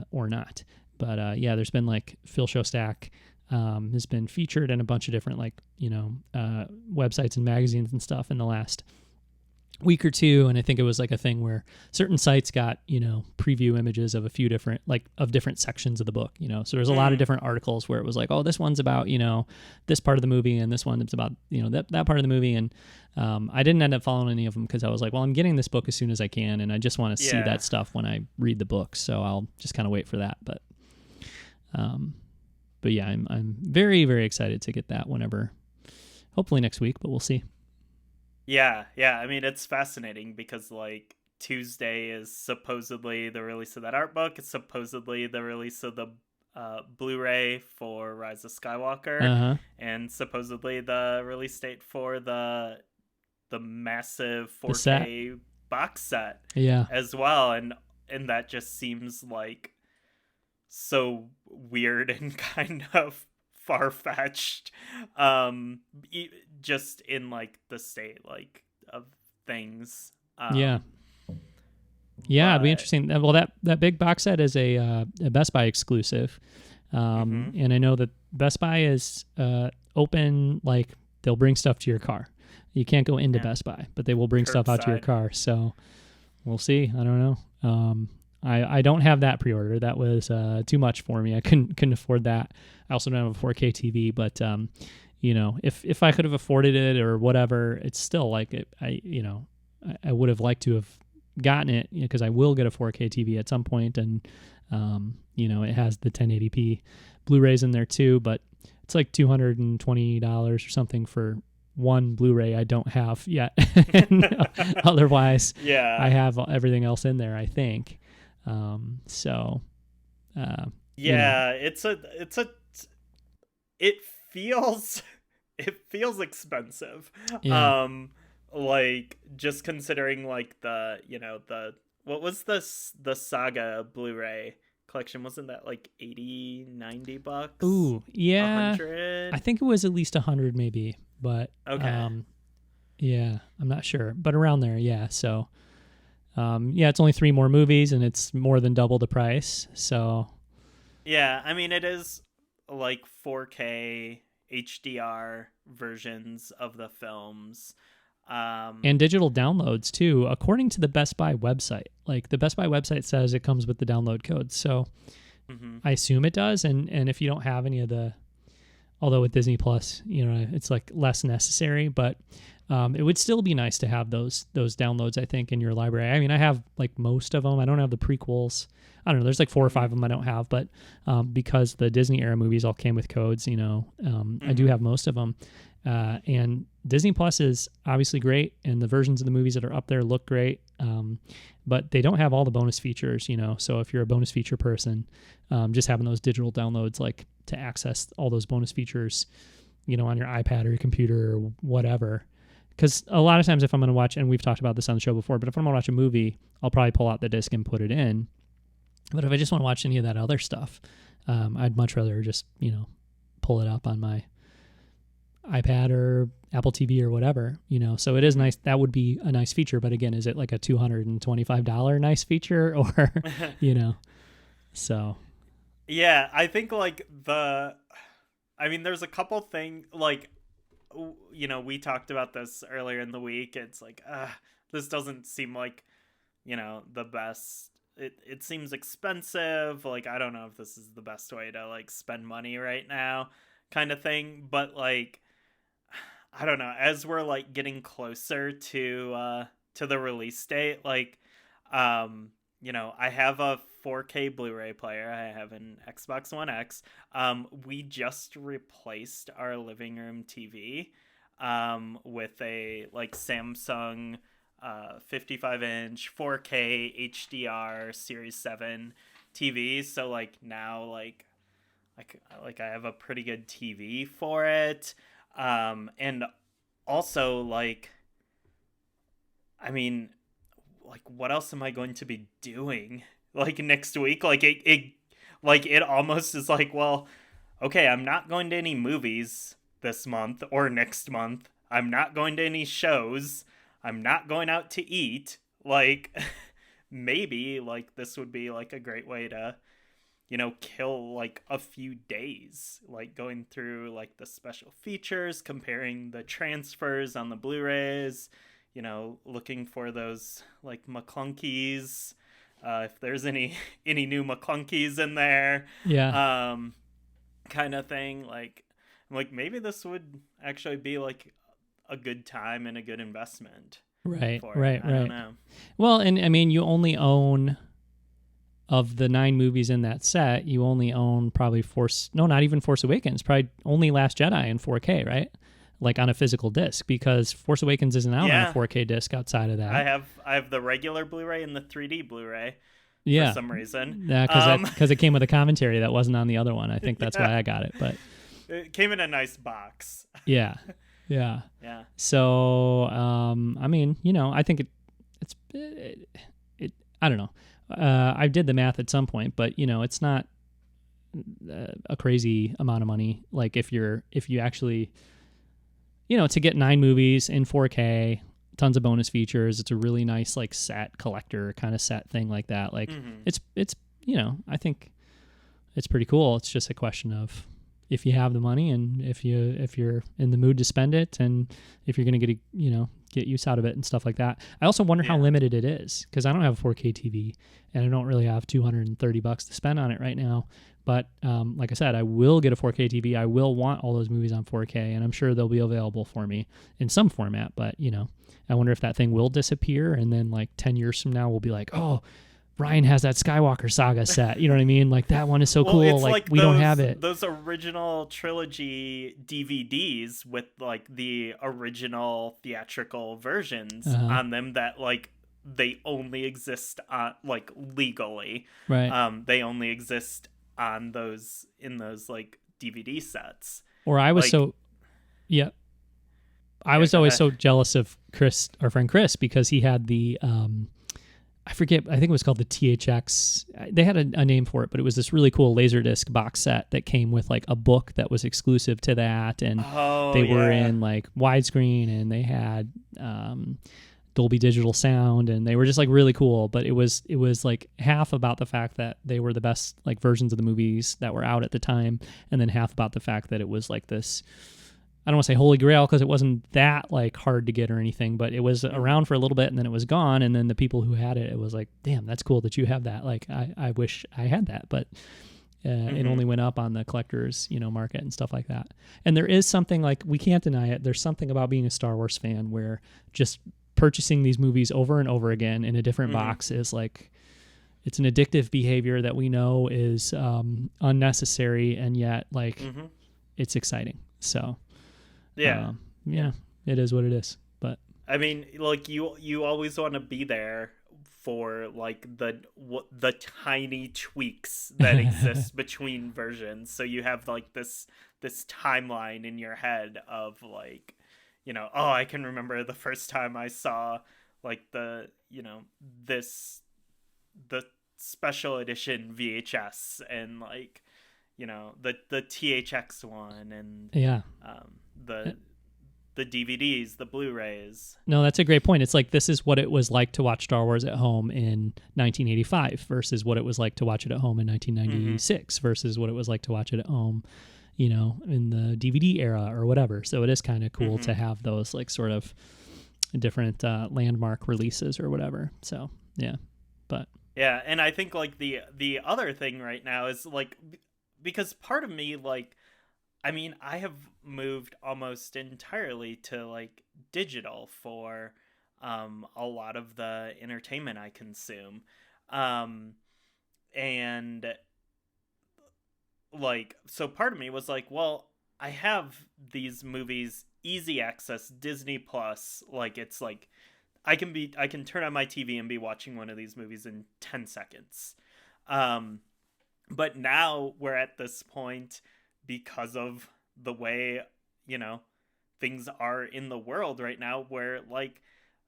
or not. But there's been like Phil Shostak has been featured in a bunch of different websites and magazines and stuff in the last week or two, and I think it was like a thing where certain sites got preview images of a few different different sections of the book, so there's a lot of different articles where it was like, oh, this one's about this part of the movie, and this one is about that part of the movie, and I didn't end up following any of them because I was like, well, I'm getting this book as soon as I can, and I just want to see that stuff when I read the book, so I'll just kind of wait for that. But yeah, I'm very, very excited to get that whenever, hopefully next week, but we'll see. Yeah. I mean, it's fascinating because like Tuesday is supposedly the release of that art book. It's supposedly the release of the Blu-ray for Rise of Skywalker, and supposedly the release date for the massive 4K box set as well. And that just seems like so weird and kind of far-fetched, just in like the state of things. It'd be interesting. Well, that big box set is a Best Buy exclusive, and I know that Best Buy is open. Like they'll bring stuff to your car. You can't go into Best Buy, but they will bring stuff out to your car. So we'll see. I don't know. I don't have that pre-order. That was too much for me. I couldn't afford that. I also don't have a 4K TV, but if I could have afforded it or whatever, it's still like I would have liked to have gotten it because I will get a 4K TV at some point, and it has the 1080p Blu-rays in there too, but it's like $220 or something for one Blu-ray I don't have yet. Otherwise, I have everything else in there, I think. It feels expensive. Like just considering like what was the Saga Blu-ray collection, wasn't that like $80-$90? Ooh, yeah. 100? I think it was at least 100 maybe, but okay. I'm not sure, but around there, yeah. So it's only 3 more movies and it's more than double the price. So yeah, I mean it is like 4K HDR versions of the films. And digital downloads too, according to the Best Buy website. Like the Best Buy website says it comes with the download code, so I assume it does. And if you don't have any of the, although with Disney Plus, it's like less necessary, but it would still be nice to have those downloads, I think, in your library. I mean, I have like most of them. I don't have the prequels. I don't know. There's like 4 or 5 of them I don't have, but because the Disney era movies all came with codes, I do have most of them. And Disney Plus is obviously great, and the versions of the movies that are up there look great, but they don't have all the bonus features, so if you're a bonus feature person, just having those digital downloads, like to access all those bonus features, on your iPad or your computer or whatever. Because a lot of times if I'm going to watch, and we've talked about this on the show before, but if I'm going to watch a movie, I'll probably pull out the disc and put it in. But if I just want to watch any of that other stuff, I'd much rather just, pull it up on my iPad or Apple TV or whatever, so it is nice. That would be a nice feature. But again, is it like a $225 nice feature or, so. Yeah, I think like there's a couple things like, we talked about this earlier in the week. It's like, this doesn't seem like, the best. It seems expensive. Like, I don't know if this is the best way to like spend money right now, kind of thing. But like, I don't know. As we're like getting closer to the release date, like, I have a 4K Blu-ray player. I have an Xbox One X. We just replaced our living room TV with a like Samsung 55-inch 4K HDR Series 7 TV. So like now like I have a pretty good TV for it. And also like, I mean, like what else am I going to be doing like next week? Like it almost is like, well, okay, I'm not going to any movies this month or next month. I'm not going to any shows. I'm not going out to eat. Like, maybe like this would be like a great way to, kill like a few days, like going through like the special features, comparing the transfers on the Blu-rays, looking for those like McClunkies, if there's any new McClunkies in there, Yeah. kind of thing. Like, I'm like, maybe this would actually be like a good time and a good investment. Right. I don't know. Well, and I mean, you only own, of the 9 movies in that set, you only own probably not even Force Awakens, probably only Last Jedi in 4K, right? Like on a physical disc, because Force Awakens isn't out on a 4K disc outside of that. I have the regular Blu-ray and the 3D Blu-ray for some reason. Yeah, because it came with a commentary that wasn't on the other one. I think that's why I got it. But it came in a nice box. Yeah. So, I mean, I think it's I don't know. I did the math at some point, but it's not a crazy amount of money. Like if you actually, to get 9 movies in 4K, tons of bonus features. It's a really nice like set collector kind of set thing like that. Like it's I think it's pretty cool. It's just a question of if you have the money and if you're in the mood to spend it, and if you're going to get use out of it and stuff like that. I also wonder how limited it is, because I don't have a 4K TV and I don't really have $230 to spend on it right now. But like I said, I will get a 4K TV. I will want all those movies on 4K, and I'm sure they'll be available for me in some format. But, I wonder if that thing will disappear, and then like 10 years from now, we'll be like, oh, Ryan has that Skywalker saga set. You know what I mean? Like that one is so cool. Like we don't have it. Those original trilogy DVDs with like the original theatrical versions on them that like they only exist on like legally. Right. They only exist on those like DVD sets. Or I was I was always so jealous of Chris, our friend Chris, because he had the I forget, I think it was called the THX. They had a name for it, but it was this really cool Laserdisc box set that came with like a book that was exclusive to that. And they were in like widescreen, and they had Dolby Digital sound, and they were just like really cool. But it was like half about the fact that they were the best like versions of the movies that were out at the time, and then half about the fact that it was like this, I don't want to say holy grail, because it wasn't that like hard to get or anything, but it was around for a little bit and then it was gone. And then the people who had it, it was like, damn, that's cool that you have that. Like, I wish I had that, but it only went up on the collector's, market and stuff like that. And there is something, like, we can't deny it. There's something about being a Star Wars fan where just purchasing these movies over and over again in a different box is like, it's an addictive behavior that we know is unnecessary, and yet like it's exciting. So it is what it is. But I mean, like you always want to be there for like the tiny tweaks that exist between versions. So you have like this timeline in your head of like, oh, I can remember the first time I saw like the special edition VHS, and like, the THX one and Yeah. the DVDs, the Blu-rays. No, that's a great point. It's like, this is what it was like to watch Star Wars at home in 1985 versus what it was like to watch it at home in 1996 versus what it was like to watch it at home, in the DVD era or whatever. So it is kind of cool to have those like sort of different landmark releases or whatever. So yeah, but yeah, and I think like the other thing right now is like, because part of me, like, I mean, I have moved almost entirely to like digital for a lot of the entertainment I consume, and like, so part of me was like, well, I have these movies easy access, Disney Plus, like it's like I can turn on my TV and be watching one of these movies in 10 seconds. But now we're at this point because of the way, things are in the world right now, where like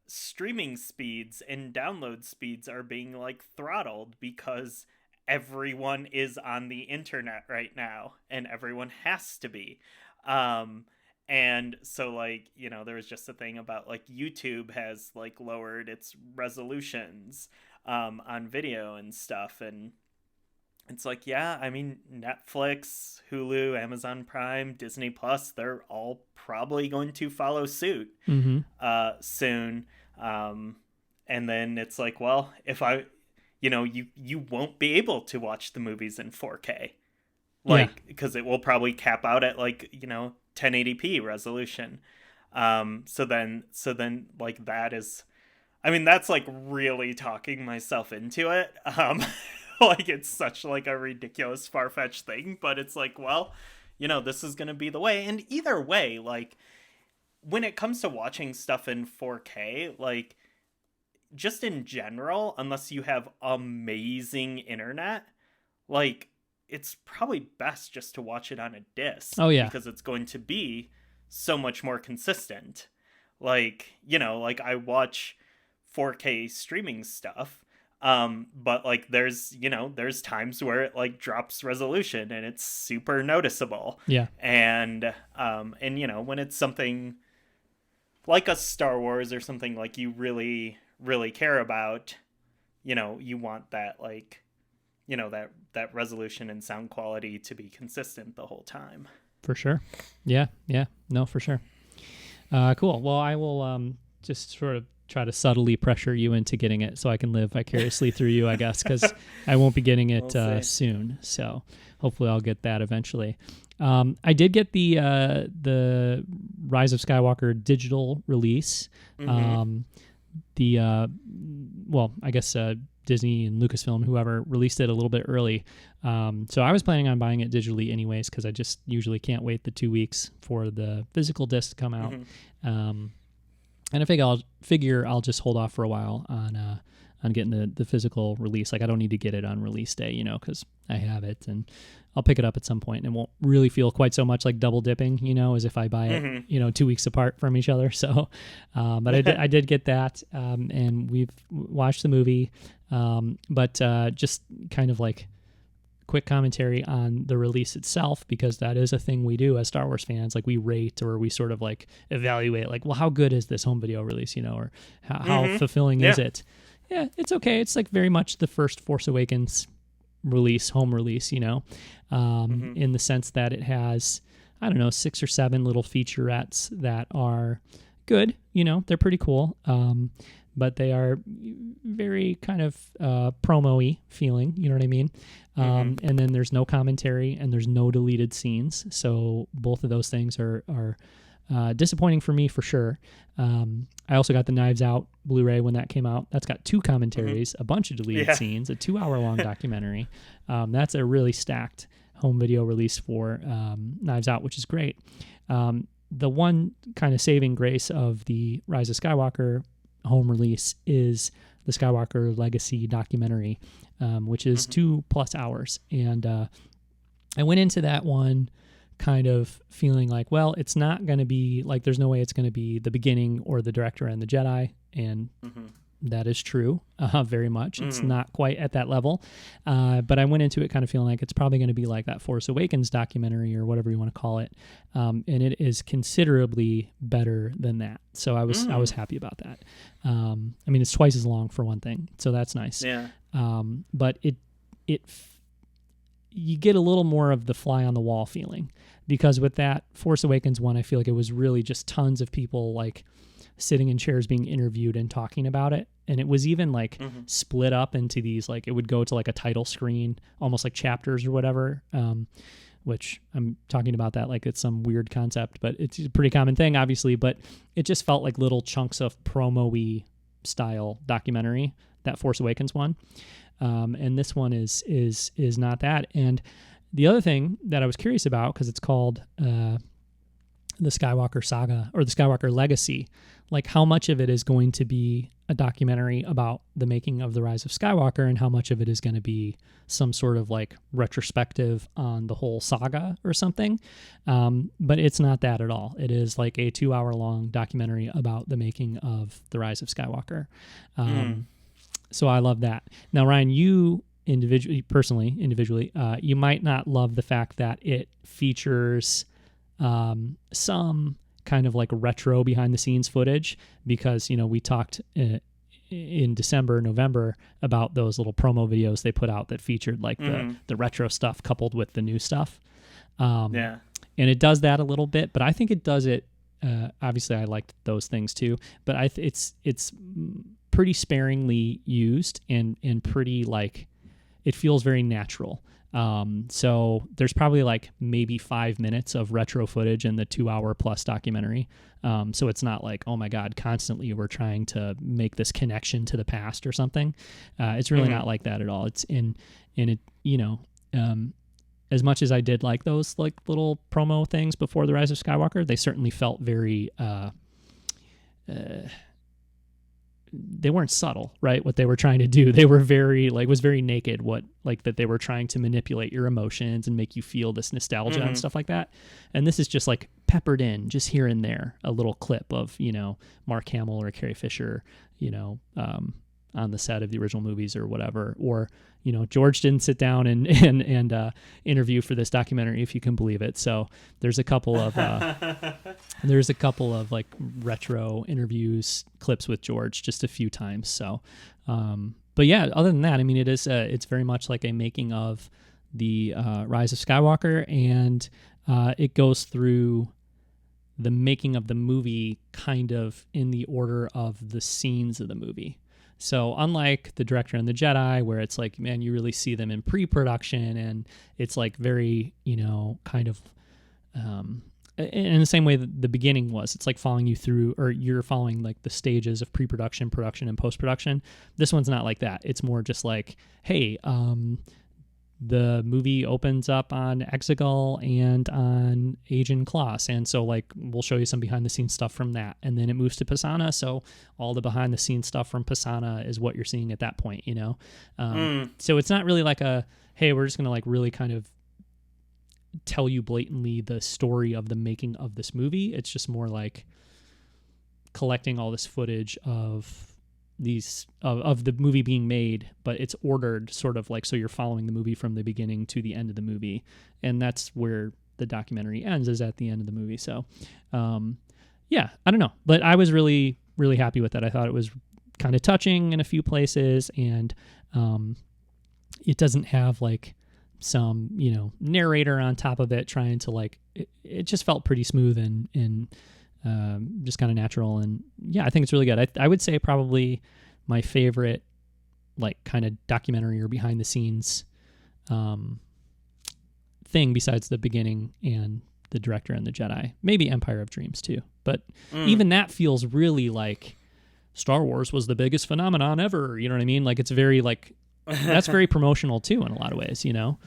streaming speeds and download speeds are being like throttled because everyone is on the internet right now and everyone has to be. And so like, there was just a thing about like YouTube has like lowered its resolutions on video and stuff, and it's like, yeah, I mean, Netflix, Hulu, Amazon Prime, Disney Plus, they're all probably going to follow suit soon. And then it's like, well, if you won't be able to watch the movies in 4K. Like, because it will probably cap out at like, 1080p resolution. So then like that is, I mean, that's like really talking myself into it. Like it's such like a ridiculous far-fetched thing, but it's like, well, this is going to be the way. And either way, like when it comes to watching stuff in 4K, like just in general, unless you have amazing internet, like it's probably best just to watch it on a disc. Oh yeah, because it's going to be so much more consistent. Like, like I watch 4K streaming stuff, but like there's times where it like drops resolution and it's super noticeable. Yeah. And when it's something like a Star Wars or something like you really, really care about, you want that like, that resolution and sound quality to be consistent the whole time. For sure. Yeah. No, for sure. Cool. Well, I will just sort of try to subtly pressure you into getting it so I can live vicariously through you, I guess, because I won't be getting it soon. So hopefully I'll get that eventually. I did get the Rise of Skywalker digital release. I guess Disney and Lucasfilm, whoever, released it a little bit early. So I was planning on buying it digitally anyways, because I just usually can't wait the 2 weeks for the physical disc to come out. And I figure I'll just hold off for a while on getting the physical release. Like I don't need to get it on release day, because I have it, and I'll pick it up at some point, and it won't really feel quite so much like double dipping, as if I buy it, 2 weeks apart from each other. So, but I did get that, and we've watched the movie, but just kind of like quick commentary on the release itself, because that is a thing we do as Star Wars fans. Like we rate, or we sort of like evaluate, like, well, how good is this home video release, or how fulfilling is it? Yeah, it's okay. It's like very much the first Force Awakens home release, in the sense that it has, I don't know, 6 or 7 little featurettes that are good. They're pretty cool. But they are very kind of promo-y feeling, you know what I mean? And then there's no commentary and there's no deleted scenes. So both of those things are disappointing for me for sure. I also got the Knives Out Blu-ray when that came out. That's got 2 commentaries, a bunch of deleted scenes, a 2-hour-long documentary. That's a really stacked home video release for Knives Out, which is great. The one kind of saving grace of the Rise of Skywalker home release is the Skywalker Legacy documentary, which is 2+ hours. And I went into that one kind of feeling like, well, it's not going to be like, there's no way it's going to be the beginning or the director and the Jedi, and That is true, very much. It's Mm. not quite at that level, but I went into it kind of feeling like it's probably going to be like that Force Awakens documentary or whatever you want to call it, and it is considerably better than that. So I was happy about that. I mean, it's twice as long for one thing, so that's nice. Yeah. But you get a little more of the fly on the wall feeling, because with that Force Awakens one, I feel like it was really just tons of people like sitting in chairs being interviewed and talking about it. And it was even like split up into these, like it would go to like a title screen, almost like chapters or whatever, which I'm talking about that like it's some weird concept, but it's a pretty common thing, obviously. But it just felt like little chunks of promo-y style documentary, that Force Awakens one. And this one is not that. And the other thing that I was curious about, because it's called the Skywalker Saga or the Skywalker Legacy, like how much of it is going to be a documentary about the making of the Rise of Skywalker, and how much of it is going to be some sort of like retrospective on the whole saga or something. But it's not that at all. It is like a 2-hour long documentary about the making of the Rise of Skywalker. So I love that. Now, Ryan, you individually, you might not love the fact that it features some kind of like retro behind the scenes footage, because, you know, we talked in November about those little promo videos they put out that featured like the retro stuff coupled with the new stuff. And it does that a little bit, but I think it does it. Obviously I liked those things too, but it's pretty sparingly used and pretty like, it feels very natural. So there's probably like maybe 5 minutes of retro footage in the 2-hour plus documentary. So it's not like, oh my God, constantly we're trying to make this connection to the past or something. It's really not like that at all. It's in it, you know, as much as I did like those like little promo things before the Rise of Skywalker, they certainly felt very, they weren't subtle, right? What they were trying to do, they were very like, was very naked. What like that they were trying to manipulate your emotions and make you feel this nostalgia and stuff like that. And this is just like peppered in just here and there, a little clip of, you know, Mark Hamill or Carrie Fisher, you know, on the set of the original movies or whatever. Or, you know, George didn't sit down and interview for this documentary, if you can believe it. So there's a couple of like retro interviews clips with George just a few times. So, but yeah, other than that, I mean, it's very much like a making of the Rise of Skywalker, and it goes through the making of the movie kind of in the order of the scenes of the movie. So unlike The Director and the Jedi, where it's like, man, you really see them in pre-production, and it's like very, you know, kind of in the same way that the beginning was, it's like following you through, or you're following like the stages of pre-production, production, and post-production. This one's not like that. It's more just like, hey, the movie opens up on Exegol and on Agent Kloss, and so like we'll show you some behind the scenes stuff from that, and then it moves to Pisana, so all the behind the scenes stuff from Pisana is what you're seeing at that point, you know. So it's not really like a, hey, we're just gonna like really kind of tell you blatantly the story of the making of this movie. It's just more like collecting all this footage of these of the movie being made, but it's ordered sort of like, so you're following the movie from the beginning to the end of the movie, and that's where the documentary ends, is at the end of the movie. So yeah, I don't know, but I was really happy with that. I thought it was kind of touching in a few places, and it doesn't have like some, you know, narrator on top of it trying to like, it just felt pretty smooth and just kind of natural. And yeah, I think it's really good. I would say probably my favorite like kind of documentary or behind the scenes thing besides the beginning and The Director and the Jedi, maybe Empire of Dreams too. But even that feels really like Star Wars was the biggest phenomenon ever. You know what I mean? Like it's very like, that's very promotional too in a lot of ways, you know?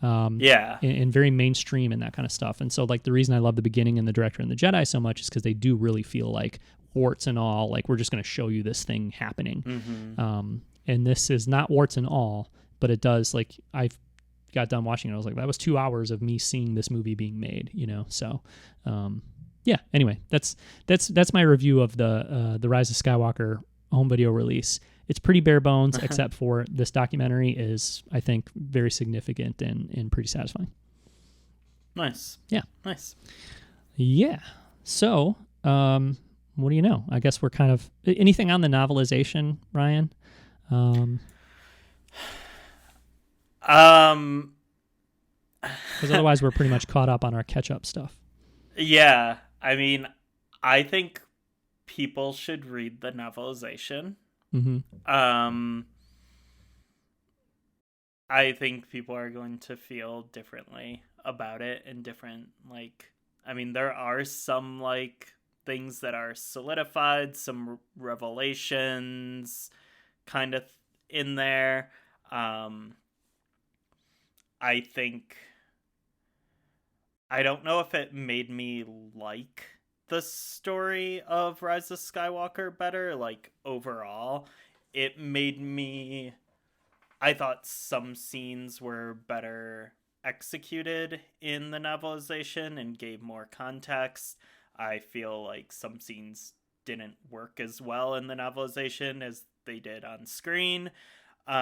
And very mainstream and that kind of stuff. And so like the reason I love the beginning and The Director and the Jedi so much is because they do really feel like warts and all, like we're just going to show you this thing happening. And this is not warts and all, but it does, like I got done watching it, I was like, that was 2 hours of me seeing this movie being made, you know? So yeah, anyway, that's my review of the Rise of Skywalker home video release. It's pretty bare bones, except for this documentary is, I think, very significant and pretty satisfying. Nice. Yeah. Nice. Yeah. So, what do you know? I guess we're kind of... Anything on the novelization, Ryan? Because otherwise we're pretty much caught up on our catch-up stuff. Yeah. I mean, I think people should read the novelization. Mm-hmm. I think people are going to feel differently about it and different, like, I mean, there are some, like, things that are solidified, some revelations kind of in there. I think, I don't know if it made me like the story of Rise of Skywalker better, like, overall. It made me... I thought some scenes were better executed in the novelization and gave more context. I feel like some scenes didn't work as well in the novelization as they did on screen. But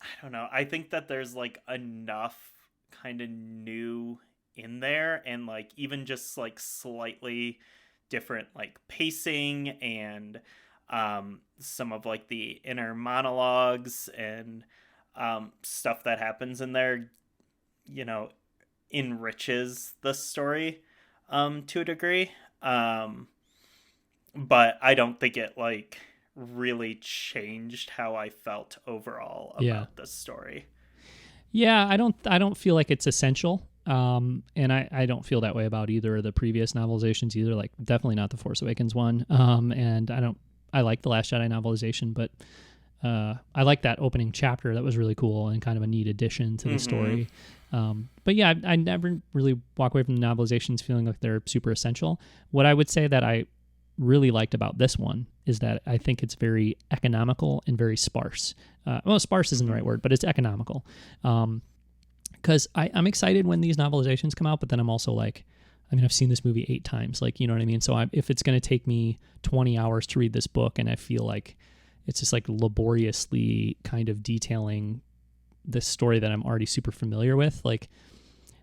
I don't know. I think that there's like enough kind of new in there, and like even just like slightly different like pacing and some of like the inner monologues and stuff that happens in there, you know, enriches the story to a degree. But I don't think it like really changed how I felt overall about the story. Yeah, I don't feel like it's essential. And I don't feel that way about either of the previous novelizations either, like definitely not the Force Awakens one. And I like the Last Jedi novelization, but I like that opening chapter. That was really cool and kind of a neat addition to the story. But yeah, I never really walk away from the novelizations feeling like they're super essential. What I would say that I really liked about this one is that I think it's very economical and very sparse. Well, sparse isn't the right word, but it's economical. Because I'm excited when these novelizations come out, but then I'm also like, I mean, I've seen this movie 8 times, like, you know what I mean? So if it's going to take me 20 hours to read this book and I feel like it's just like laboriously kind of detailing this story that I'm already super familiar with, like,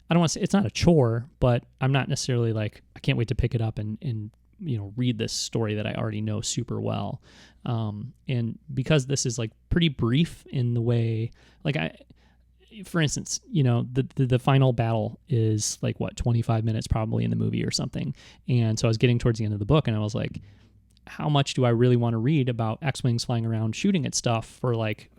I don't want to say it's not a chore, but I'm not necessarily like, I can't wait to pick it up and you know, read this story that I already know super well. And because this is like pretty brief in the way, like for instance, you know, the final battle is like 25 minutes probably in the movie or something. And so I was getting towards the end of the book and I was like, how much do I really want to read about X-Wings flying around shooting at stuff for like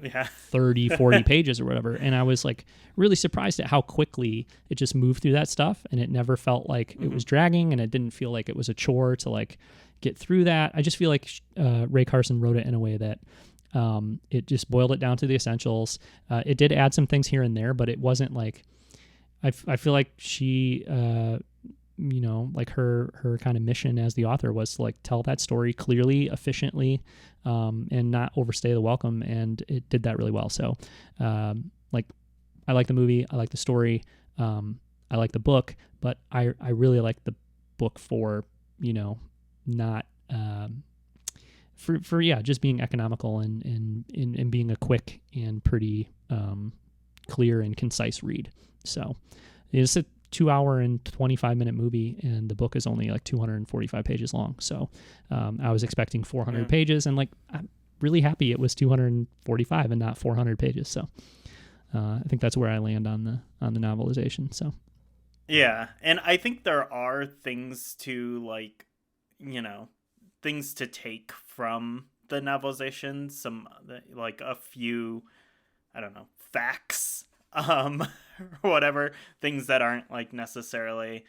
30, 40 pages or whatever? And I was like really surprised at how quickly it just moved through that stuff. And it never felt like it was dragging, and it didn't feel like it was a chore to like get through that. I just feel like Ray Carson wrote it in a way that it just boiled it down to the essentials. It did add some things here and there, but it wasn't like, I feel like she, you know, like her kind of mission as the author was to like tell that story clearly, efficiently, and not overstay the welcome. And it did that really well. So, like, I like the movie. I like the story. I like the book, but I really like the book for, you know, not, for just being economical and being a quick and pretty clear and concise read. So it's a 2-hour and 25-minute movie, and the book is only like 245 pages long. So I was expecting 400 pages, and like I'm really happy it was 245 and not 400 pages. So I think that's where I land on the novelization. So yeah, and I think there are things to like, you know, things to take from the novelization, some like a few, I don't know, facts, or whatever, things that aren't like necessarily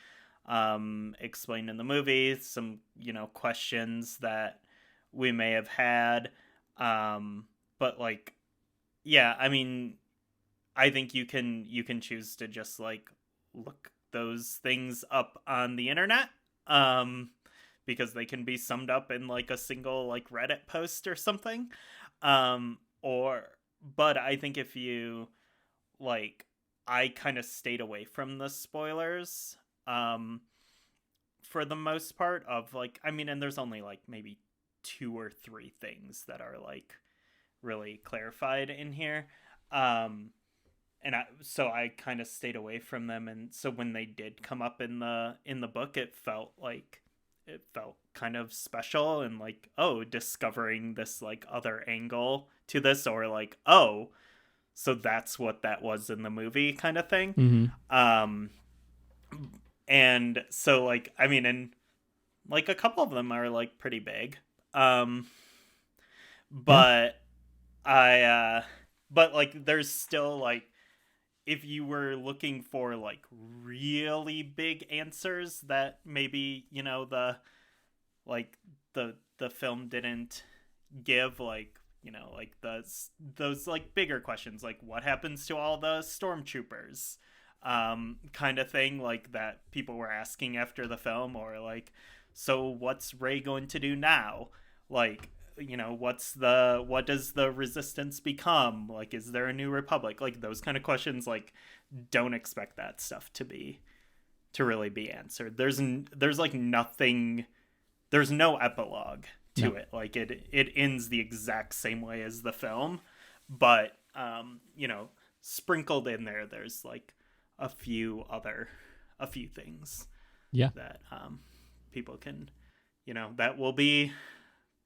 explained in the movie, some, you know, questions that we may have had, but like, yeah, I mean, I think you can choose to just like look those things up on the internet, because they can be summed up in like a single like Reddit post or something. But I think if you like, I kind of stayed away from the spoilers for the most part of like, I mean, and there's only like maybe 2 or 3 things that are like really clarified in here. And I kind of stayed away from them, and so when they did come up in the book, it felt kind of special, and like, oh, discovering this like other angle to this, or like, oh, so that's what that was in the movie kind of thing. Mm-hmm. And so like, I mean, and like a couple of them are like pretty big. Um Yeah. but but like there's still like, if you were looking for like really big answers that maybe, the film didn't give, like, like those like bigger questions, like what happens to all the stormtroopers, kind of thing, like that people were asking after the film, or like, so what's Rey going to do now, like, what does the resistance become, like, is there a new republic, like those kind of questions, like, don't expect that stuff to really be answered. There's like nothing, there's no epilogue to No. it, like it ends the exact same way as the film, but sprinkled in there's like a few things Yeah. that people can, that will be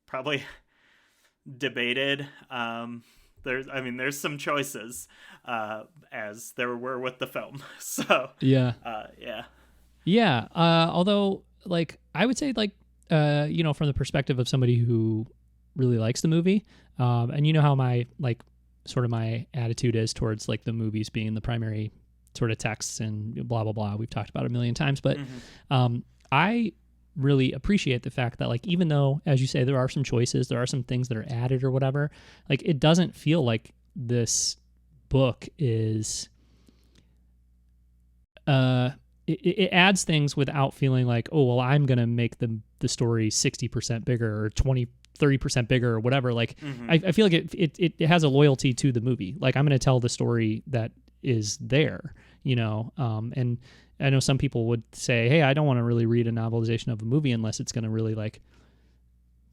probably debated. There's some choices, as there were with the film. So Yeah. yeah. Yeah. Although, like, I would say, like, from the perspective of somebody who really likes the movie, and you know how my, like, sort of my attitude is towards, like, the movies being the primary sort of texts and blah, blah, blah. We've talked about it a million times. But I really appreciate the fact that, like, even though, as you say, there are some choices, there are some things that are added or whatever, like, it doesn't feel like this book is it adds things without feeling like, oh, well, I'm gonna make the story 60% bigger or 30% bigger or whatever. Like, I feel like it has a loyalty to the movie. Like, I'm gonna tell the story that is there, and I know some people would say, hey, I don't want to really read a novelization of a movie unless it's going to really, like,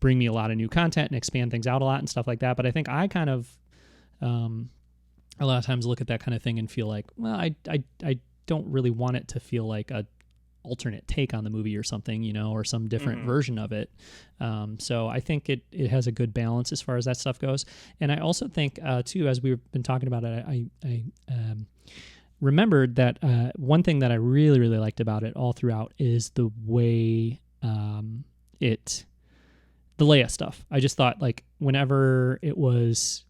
bring me a lot of new content and expand things out a lot and stuff like that. But I think I kind of a lot of times look at that kind of thing and feel like, well, I don't really want it to feel like a alternate take on the movie or something, or some different version of it. So I think it has a good balance as far as that stuff goes. And I also think, too, as we've been talking about it, I remembered that one thing that I really, really liked about it all throughout is the way the Leia stuff. I just thought, like, whenever it was,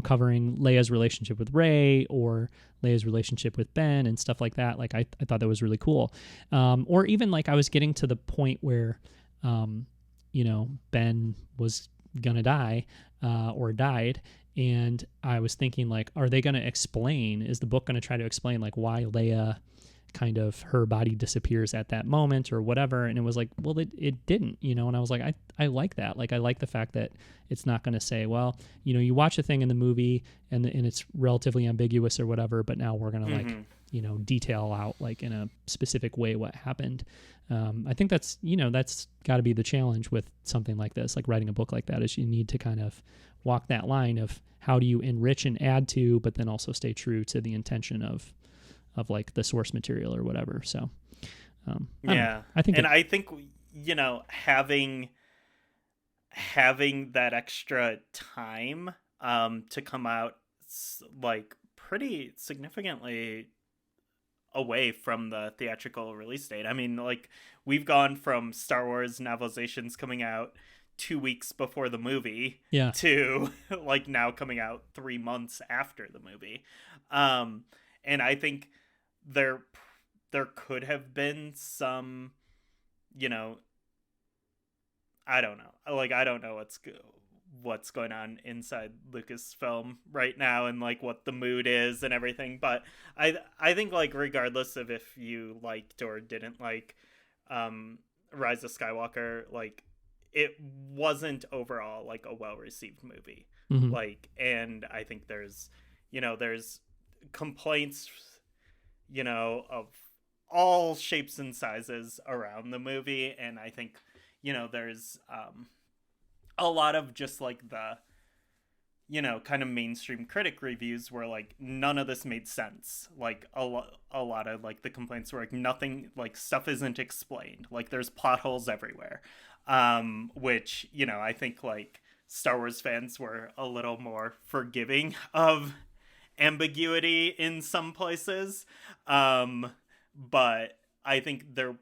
covering Leia's relationship with Rey or Leia's relationship with Ben and stuff like that, like, I thought that was really cool. Or even, like, I was getting to the point where, Ben was gonna die or died, and I was thinking, like, are they going to explain, is the book going to try to explain, like, why Leia kind of, her body disappears at that moment or whatever? And it was like, well, it didn't, and I was like, I like that. Like, I like the fact that it's not going to say, well, you watch a thing in the movie and it's relatively ambiguous or whatever, but now we're going to like, detail out, like, in a specific way what happened. I think that's got to be the challenge with something like this, like writing a book like that, is you need to kind of walk that line of how do you enrich and add to, but then also stay true to the intention of like the source material or whatever. So, I think having that extra time, to come out, like, pretty significantly away from the theatrical release date. I mean, like, we've gone from Star Wars novelizations coming out 2 weeks before the movie, yeah, to like now coming out 3 months after the movie. And I think there could have been some, I don't know. Like, I don't know what's going on inside Lucasfilm right now and like what the mood is and everything, but I think, like, regardless of if you liked or didn't like Rise of Skywalker, like, it wasn't overall like a well-received movie. Like, and I think there's complaints, of all shapes and sizes around the movie, and I think, there's a lot of just like the, kind of mainstream critic reviews where like none of this made sense. Like a lot of like the complaints were like nothing, like stuff isn't explained. Like there's plot holes everywhere. Which, I think like Star Wars fans were a little more forgiving of ambiguity in some places. But I think there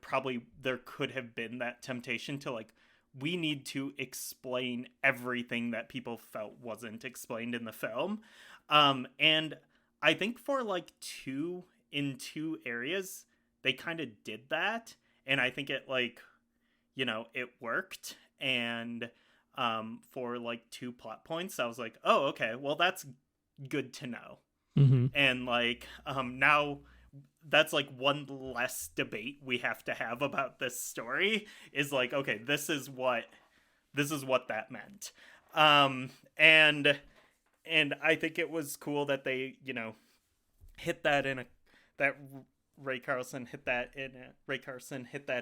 could have been that temptation to like, we need to explain everything that people felt wasn't explained in the film. And I think for like two areas, they kind of did that. And I think it like, it worked. And for like 2 plot points, I was like, oh, okay, well, that's good to know. Mm-hmm. And like, now that's like one less debate we have to have about this story, is like, okay, this is what that meant. And I think it was cool that they, hit that Ray Carlson hit that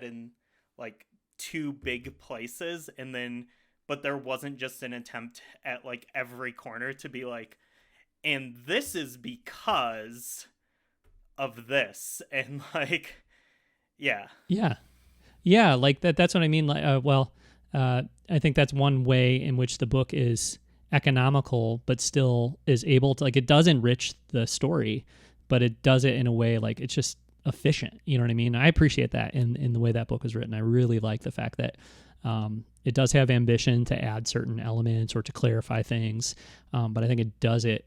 in like 2 big places, and then, but there wasn't just an attempt at like every corner to be like, and this is because of this, and like, yeah, like that's what I mean. Like, I think that's one way in which the book is economical, but still is able to, like, it does enrich the story, but it does it in a way like it's just efficient. You know what I mean? I appreciate that in the way that book was written. I really like the fact that it does have ambition to add certain elements or to clarify things, but I think it does it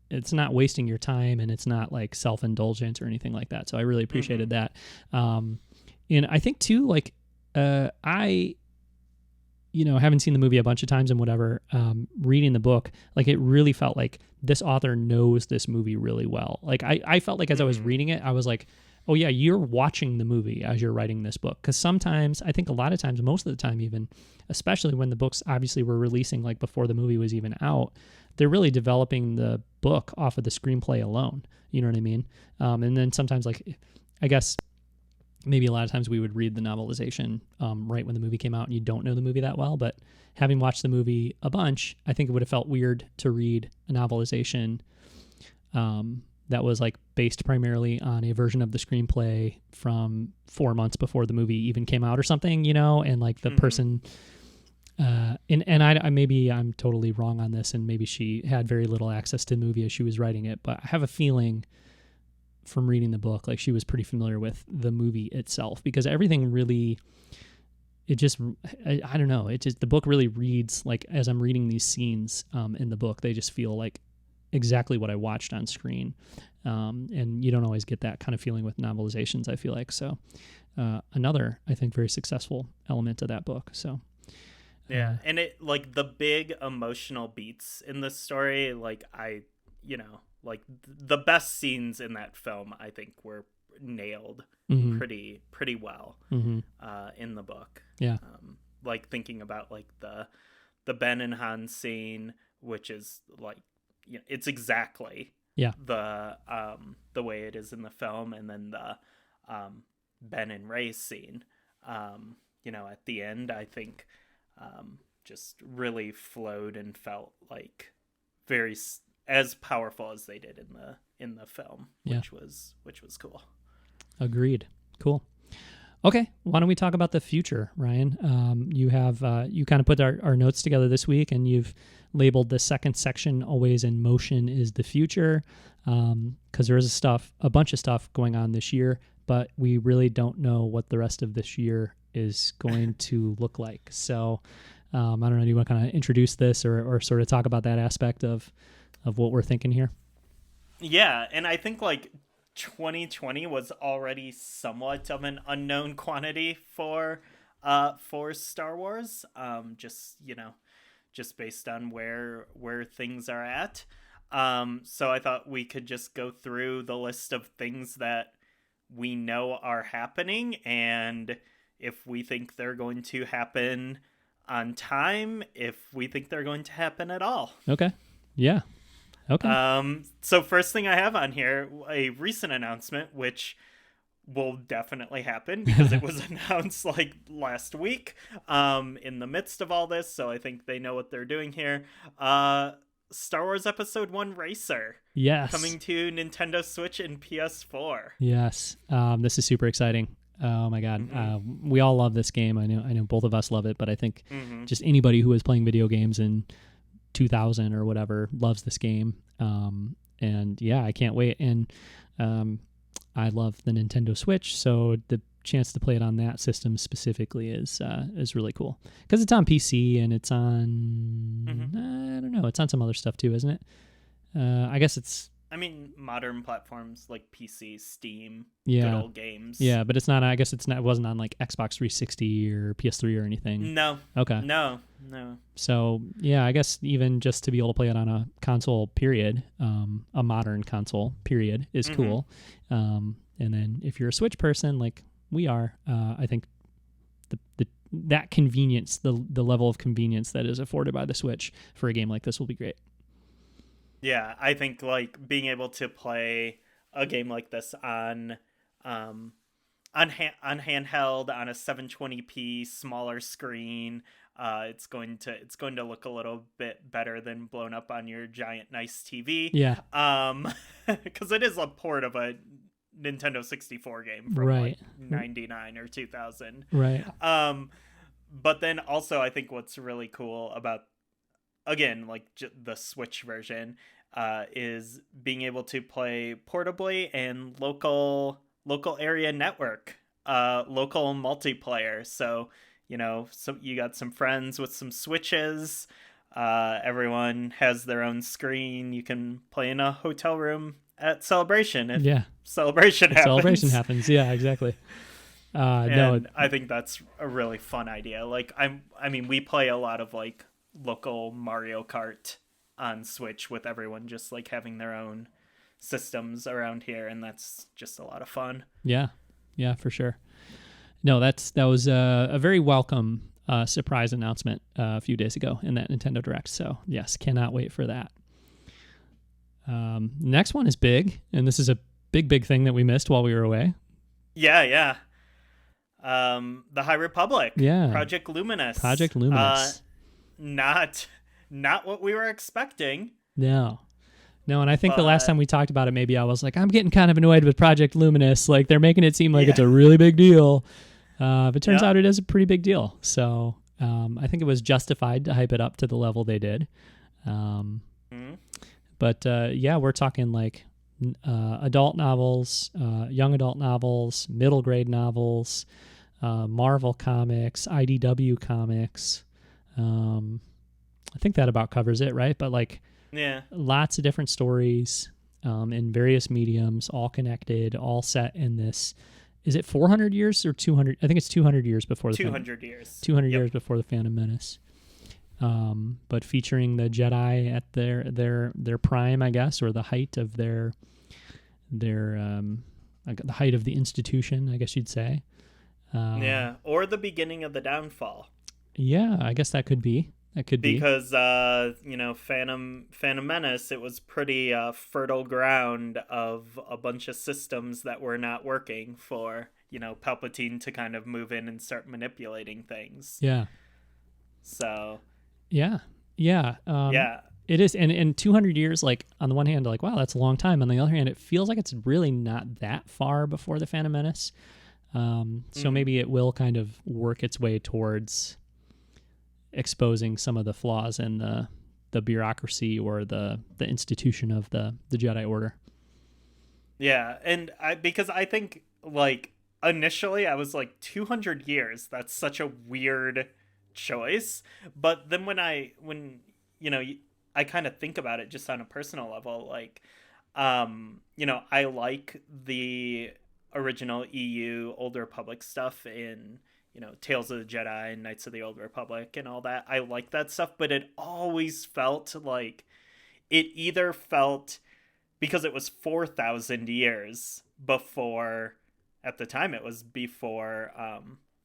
it's not wasting your time, and it's not like self-indulgent or anything like that. So I really appreciated that. And I think too, like, I, haven't seen the movie a bunch of times and whatever, reading the book, like it really felt like this author knows this movie really well. Like I felt like as I was reading it, I was like, oh yeah, you're watching the movie as you're writing this book. Because sometimes, I think a lot of times, most of the time even, especially when the books obviously were releasing like before the movie was even out, they're really developing the book off of the screenplay alone. You know what I mean? And then sometimes, like, I guess maybe a lot of times we would read the novelization right when the movie came out, and you don't know the movie that well. But having watched the movie a bunch, I think it would have felt weird to read a novelization that was like based primarily on a version of the screenplay from 4 months before the movie even came out or something, and like the person, and I maybe I'm totally wrong on this, and maybe she had very little access to the movie as she was writing it, but I have a feeling from reading the book, like she was pretty familiar with the movie itself, because everything really, it just, I don't know, it just, the book really reads like, as I'm reading these scenes in the book, they just feel like exactly what I watched on screen. And you don't always get that kind of feeling with novelizations, I feel like. So another, I think, very successful element of that book. So yeah. And it, like, the big emotional beats in the story, like, like the best scenes in that film, I think, were nailed pretty well in the book. Yeah. Like thinking about like the Ben and Han scene, which is like, it's exactly the way it is in the film, and then the Ben and Ray scene, at the end, I think just really flowed and felt like very as powerful as they did in the film, which was cool. Agreed. Cool. Okay, why don't we talk about the future, Ryan? You have you kind of put our notes together this week, and you've labeled the second section "Always in Motion is the Future," because there is a bunch of stuff going on this year, but we really don't know what the rest of this year is going to look like. So I don't know. Do you want to kind of introduce this or sort of talk about that aspect of what we're thinking here? Yeah, and I think like 2020 was already somewhat of an unknown quantity for Star Wars, just based on where things are at. So I thought we could just go through the list of things that we know are happening, and if we think they're going to happen on time, if we think they're going to happen at all. Okay. Yeah. Okay. So first thing I have on here, a recent announcement, which will definitely happen because it was announced like last week in the midst of all this, so I think they know what they're doing here. Star Wars Episode 1 Racer. Yes. Coming to Nintendo Switch and PS4. Yes. This is super exciting. Oh my God. We all love this game. I know both of us love it, but I think just anybody who was playing video games in 2000 or whatever loves this game. And yeah, I can't wait. And I love the Nintendo Switch, so the chance to play it on that system specifically is really cool because it's on PC and it's on I don't know, it's on some other stuff too, isn't it? I guess it's, I mean, modern platforms like PC, Steam, yeah, good old games. Yeah, but it's not. I guess it's not. It wasn't on like Xbox 360 or PS3 or anything. No. Okay. No. So yeah, I guess even just to be able to play it on a console, period, a modern console, period, is cool. And then if you're a Switch person, like we are, I think that convenience, the level of convenience that is afforded by the Switch for a game like this will be great. Yeah, I think like being able to play a game like this on handheld on a 720p smaller screen, it's going to look a little bit better than blown up on your giant nice TV. Yeah. Because it is a port of a Nintendo 64 game from like 99 or 2000. Right. But then also I think what's really cool about, again, like the Switch version, is being able to play portably and local area network, local multiplayer. So, so you got some friends with some Switches. Everyone has their own screen. You can play in a hotel room at Celebration if Celebration happens. Yeah, exactly. And I think that's a really fun idea. Like I mean, we play a lot of like local Mario Kart on Switch with everyone just like having their own systems around here, and that's just a lot of fun. Yeah, for sure. No, that was a very welcome surprise announcement a few days ago in that Nintendo Direct. So yes, cannot wait for that. Next one is big, and this is a big thing that we missed while we were away. Yeah. The High Republic. Yeah. Project Luminous. Not what we were expecting. No, and I think the last time we talked about it, maybe I was like, I'm getting kind of annoyed with Project Luminous. Like, they're making it seem like it's a really big deal. But it turns out it is a pretty big deal. So I think it was justified to hype it up to the level they did. But we're talking like adult novels, young adult novels, middle grade novels, Marvel comics, IDW comics. I think that about covers it, right? But like, lots of different stories in various mediums, all connected, all set in this. Is it 400 years or 200? I think it's 200 years before the 200 years. 200 years before the Phantom Menace. But featuring the Jedi at their prime, I guess, or the height of their the height of the institution, I guess you'd say. Or the beginning of the downfall. Yeah, I guess that could be. Because Phantom Menace, it was pretty fertile ground of a bunch of systems that were not working for Palpatine to kind of move in and start manipulating things. Yeah. So. Yeah. It is, and 200 years. Like, on the one hand, like, wow, that's a long time. On the other hand, it feels like it's really not that far before the Phantom Menace. So maybe it will kind of work its way towards exposing some of the flaws in the bureaucracy or the institution of the Jedi Order. Yeah, and because I think like initially I was like 200 years, that's such a weird choice, but then when I kind of think about it just on a personal level, like I like the original EU Old Republic stuff in Tales of the Jedi and Knights of the Old Republic and all that. I like that stuff, but it always felt like it either felt, because it was 4,000 years before, at the time it was before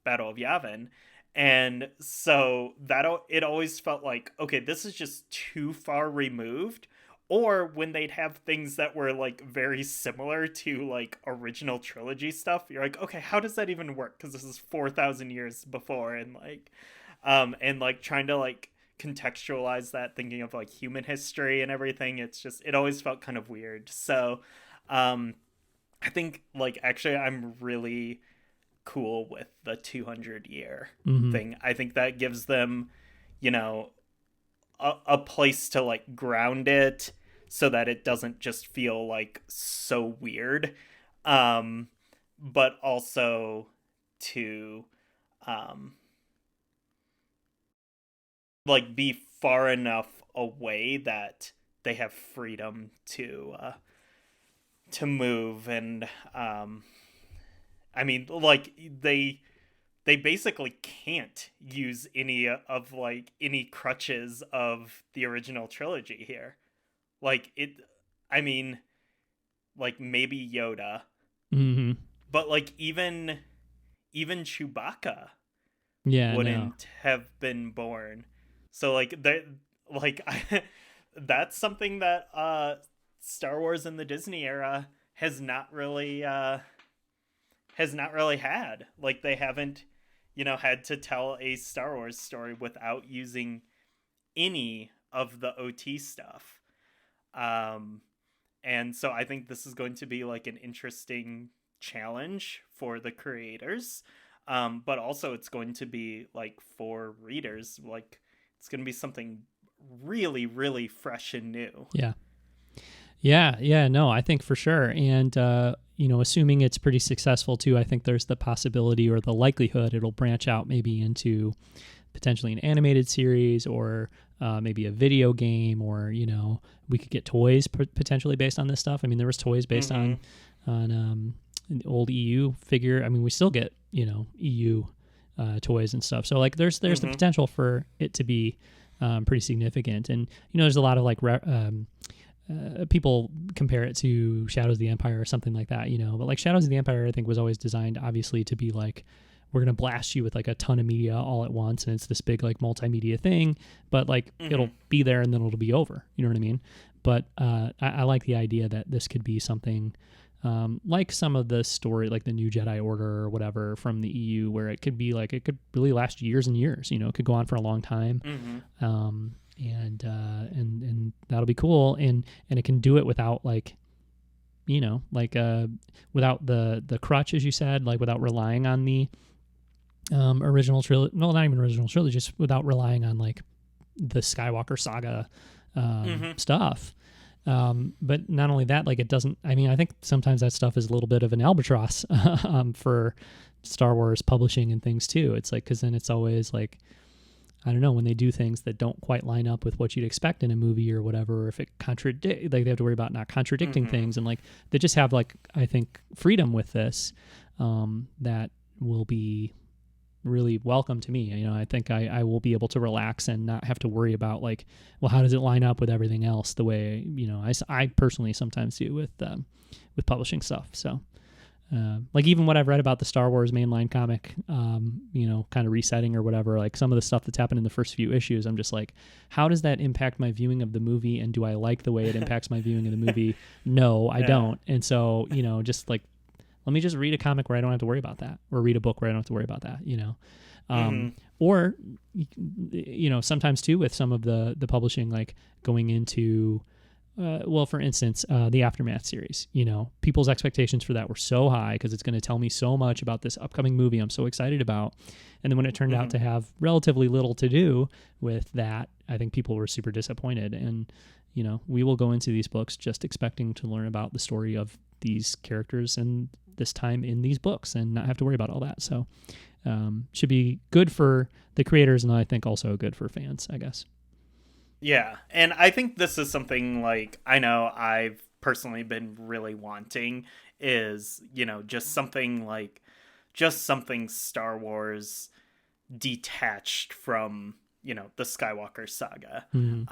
Battle of Yavin. And so it always felt like, okay, this is just too far removed, or when they'd have things that were like very similar to like original trilogy stuff, you're like, okay, how does that even work? Because this is 4,000 years before, and like trying to like contextualize that, thinking of like human history and everything. It's just, it always felt kind of weird. So I think like actually I'm really cool with the 200-year thing. I think that gives them, you know, a place to like ground it so that it doesn't just feel like so weird, but also to um like be far enough away that they have freedom to move. And I mean, like they basically can't use any crutches of the original trilogy here. Like it, I mean, like maybe Yoda, Mm-hmm. but like even Chewbacca Yeah, no. wouldn't have been born. So like that, like that's something that Star Wars in the Disney era has not really had. Like they haven't, had to tell a Star Wars story without using any of the OT stuff. Um, and so I think this is going to be like an interesting challenge for the creators. But also it's going to be like for readers, like it's going to be something really, really fresh and new. Yeah. Yeah, no, I think for sure. And, assuming it's pretty successful too, I think there's the possibility or the likelihood it'll branch out maybe into potentially an animated series or maybe a video game, or, we could get toys potentially based on this stuff. I mean, there was toys based on an old EU figure. I mean, we still get, EU toys and stuff. So like there's the potential for it to be pretty significant. And, there's a lot of like, people compare it to Shadows of the Empire or something like that, but like Shadows of the Empire, I think was always designed obviously to be like, we're going to blast you with like a ton of media all at once. And it's this big like multimedia thing, but like it'll be there and then it'll be over. You know what I mean? But I like the idea that this could be something like some of the story, like the New Jedi Order or whatever from the EU, where it could be like, it could really last years and years, it could go on for a long time. And that'll be cool, and it can do it without like, without the crutch, as you said, like without relying on the original trilogy. Well, not even original trilogy, just without relying on like the Skywalker saga stuff. But not only that, like it doesn't. I mean, I think sometimes that stuff is a little bit of an albatross for Star Wars publishing and things too. It's like, because then it's always like, I don't know, when they do things that don't quite line up with what you'd expect in a movie or whatever, or if it like they have to worry about not contradicting things. And like, they just have like, I think, freedom with this, that will be really welcome to me. I think I will be able to relax and not have to worry about like, well, how does it line up with everything else the way, I personally sometimes do with publishing stuff. So, like even what I've read about the Star Wars mainline comic, kind of resetting or whatever, like some of the stuff that's happened in the first few issues, I'm just like, how does that impact my viewing of the movie? And do I like the way it impacts my viewing of the movie? No, I don't. And so, just like, let me just read a comic where I don't have to worry about that, or read a book where I don't have to worry about that, or, sometimes too, with some of the publishing, like going into, for instance, the Aftermath series, people's expectations for that were so high because it's going to tell me so much about this upcoming movie I'm so excited about. And then when it turned out to have relatively little to do with that, I think people were super disappointed. And, we will go into these books just expecting to learn about the story of these characters and this time in these books and not have to worry about all that. So should be good for the creators, and I think also good for fans, I guess. Yeah, and I think this is something like I know I've personally been really wanting is, just something Star Wars detached from, the Skywalker saga. And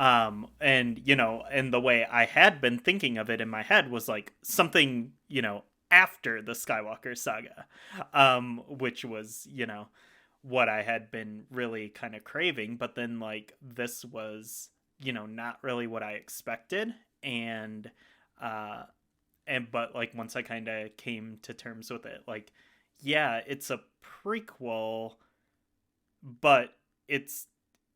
the way I had been thinking of it in my head was like something, after the Skywalker saga, which was, what I had been really kind of craving. But then like this was, not really what I expected. and but like once I kind of came to terms with it, like, yeah, it's a prequel, but it's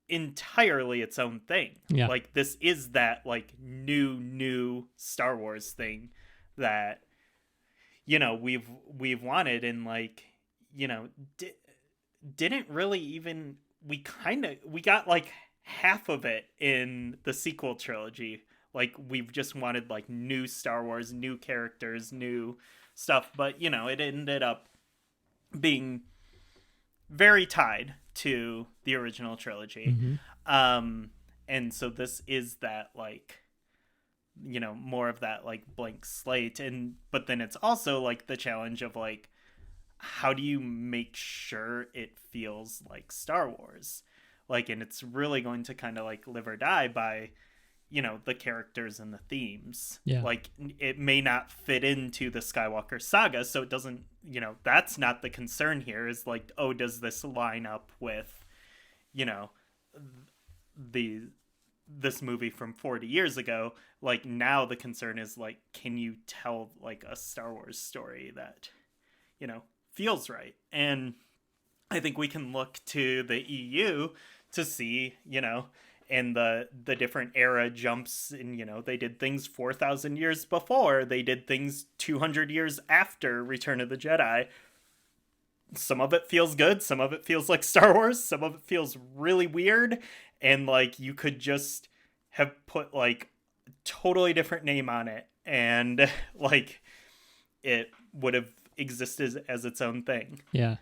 entirely its own thing. Yeah. Like, this is that like new Star Wars thing that, you know, we've wanted, and like, you know, didn't really even, we got like half of it in the sequel trilogy. Like, we've just wanted like new Star Wars, new characters, new stuff, but you know, it ended up being very tied to the original trilogy. And so this is that, like, you know, more of that like blank slate, and but then it's also like the challenge of like, how do you make sure it feels like Star Wars? Like, and it's really going to kind of like live or die by, you know, the characters and the themes. Yeah. Like, it may not fit into the Skywalker saga, so it doesn't, you know, that's not the concern here, is like, oh, does this line up with, you know, this movie from 40 years ago? Like, now the concern is like, can you tell like a Star Wars story that, you know, feels right? And I think we can look to the EU to see, you know, and the different era jumps, and you know, they did things 4,000 years before, they did things 200 years after Return of the Jedi. Some of it feels good, some of it feels like Star Wars, some of it feels really weird, and like, you could just have put like a totally different name on it, and like, it would have existed as its own thing. Yeah.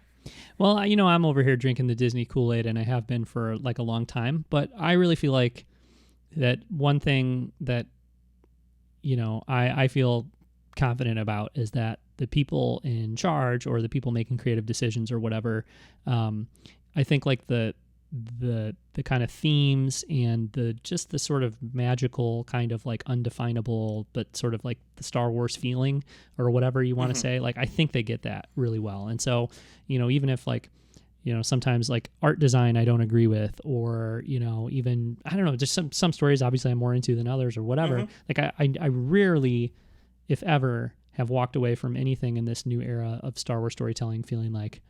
Well, you know, I'm over here drinking the Disney Kool-Aid, and I have been for like a long time, but I really feel like that one thing that, you know, I feel confident about is that the people in charge, or the people making creative decisions or whatever, I think like the kind of themes and the sort of magical kind of like undefinable, but sort of like the Star Wars feeling or whatever you want to say, like, I think they get that really well. And so, you know, even if like, you know, sometimes like art design I don't agree with, or, you know, even, I don't know, just some stories obviously I'm more into than others or whatever. Like, I rarely, if ever, have walked away from anything in this new era of Star Wars storytelling feeling like,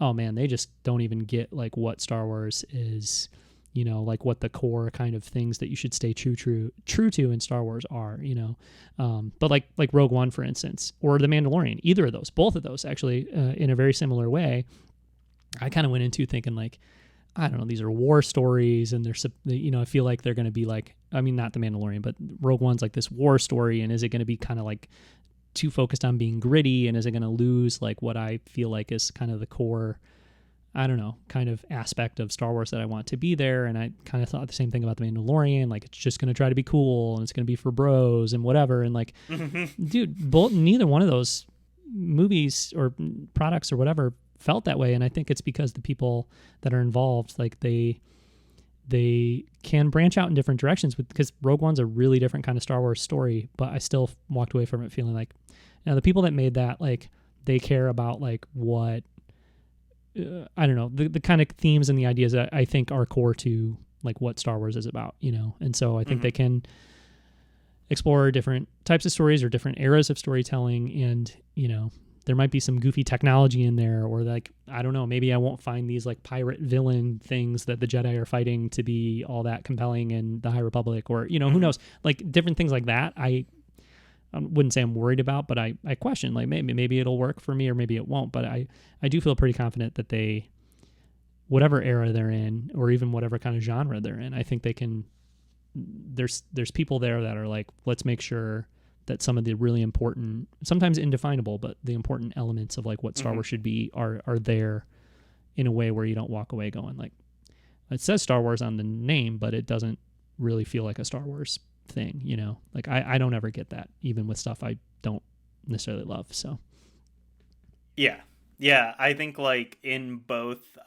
oh man, they just don't even get like what Star Wars is, you know, like what the core kind of things that you should stay true to in Star Wars are, you know. But like Rogue One, for instance, or The Mandalorian, either of those, both of those actually, in a very similar way, I kind of went into thinking like, I don't know, these are war stories, and they're, you know, I feel like they're going to be like, I mean, not The Mandalorian, but Rogue One's like this war story, and is it going to be kind of like too focused on being gritty, and is it going to lose like what I feel like is kind of the core, I don't know, kind of aspect of Star Wars that I want to be there? And I kind of thought the same thing about The Mandalorian, like it's just going to try to be cool, and it's going to be for bros and whatever, and like, dude, neither one of those movies or products or whatever felt that way. And I think it's because the people that are involved, like they can branch out in different directions, because Rogue One's a really different kind of Star Wars story, but I still walked away from it feeling like, you know, the people that made that, like, they care about like what, I don't know, the kind of themes and the ideas that I think are core to like what Star Wars is about, you know? And so I think they can explore different types of stories or different eras of storytelling, and, you know, there might be some goofy technology in there, or like, I don't know, maybe I won't find these like pirate villain things that the Jedi are fighting to be all that compelling in the High Republic, or, you know, who knows, like different things like that. I wouldn't say I'm worried about, but I question, like, maybe it'll work for me or maybe it won't. But I do feel pretty confident that they, whatever era they're in, or even whatever kind of genre they're in, I think they can, there's people there that are like, let's make sure that some of the really important, sometimes indefinable, but the important elements of like what Star Wars should be are there in a way where you don't walk away going like, it says Star Wars on the name, but it doesn't really feel like a Star Wars thing, you know? Like, I don't ever get that, even with stuff I don't necessarily love. So yeah, I think like in both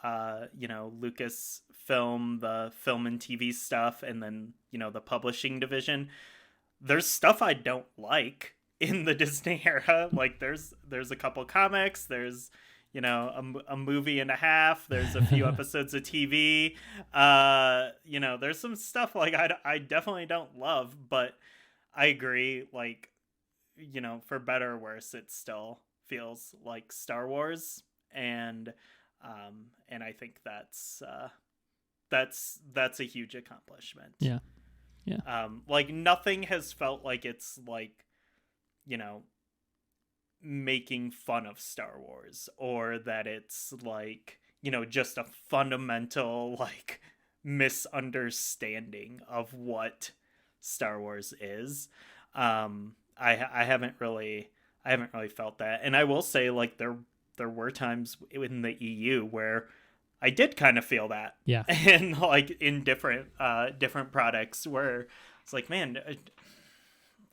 you know, Lucasfilm, the film and TV stuff, and then, you know, the publishing division, there's stuff I don't like in the Disney era. Like there's a couple comics, there's, you know, a movie and a half, there's a few episodes of TV, you know, there's some stuff like I definitely don't love, but I agree. Like, for better or worse, it still feels like Star Wars, and I think that's a huge accomplishment. Yeah. Yeah. Like nothing has felt like it's like, you know, making fun of Star Wars, or that it's like, just a fundamental like misunderstanding of what Star Wars is. I haven't really felt that. And I will say, like, there were times in the EU where I did kind of feel that. Yeah. And like in different products where it's like, man,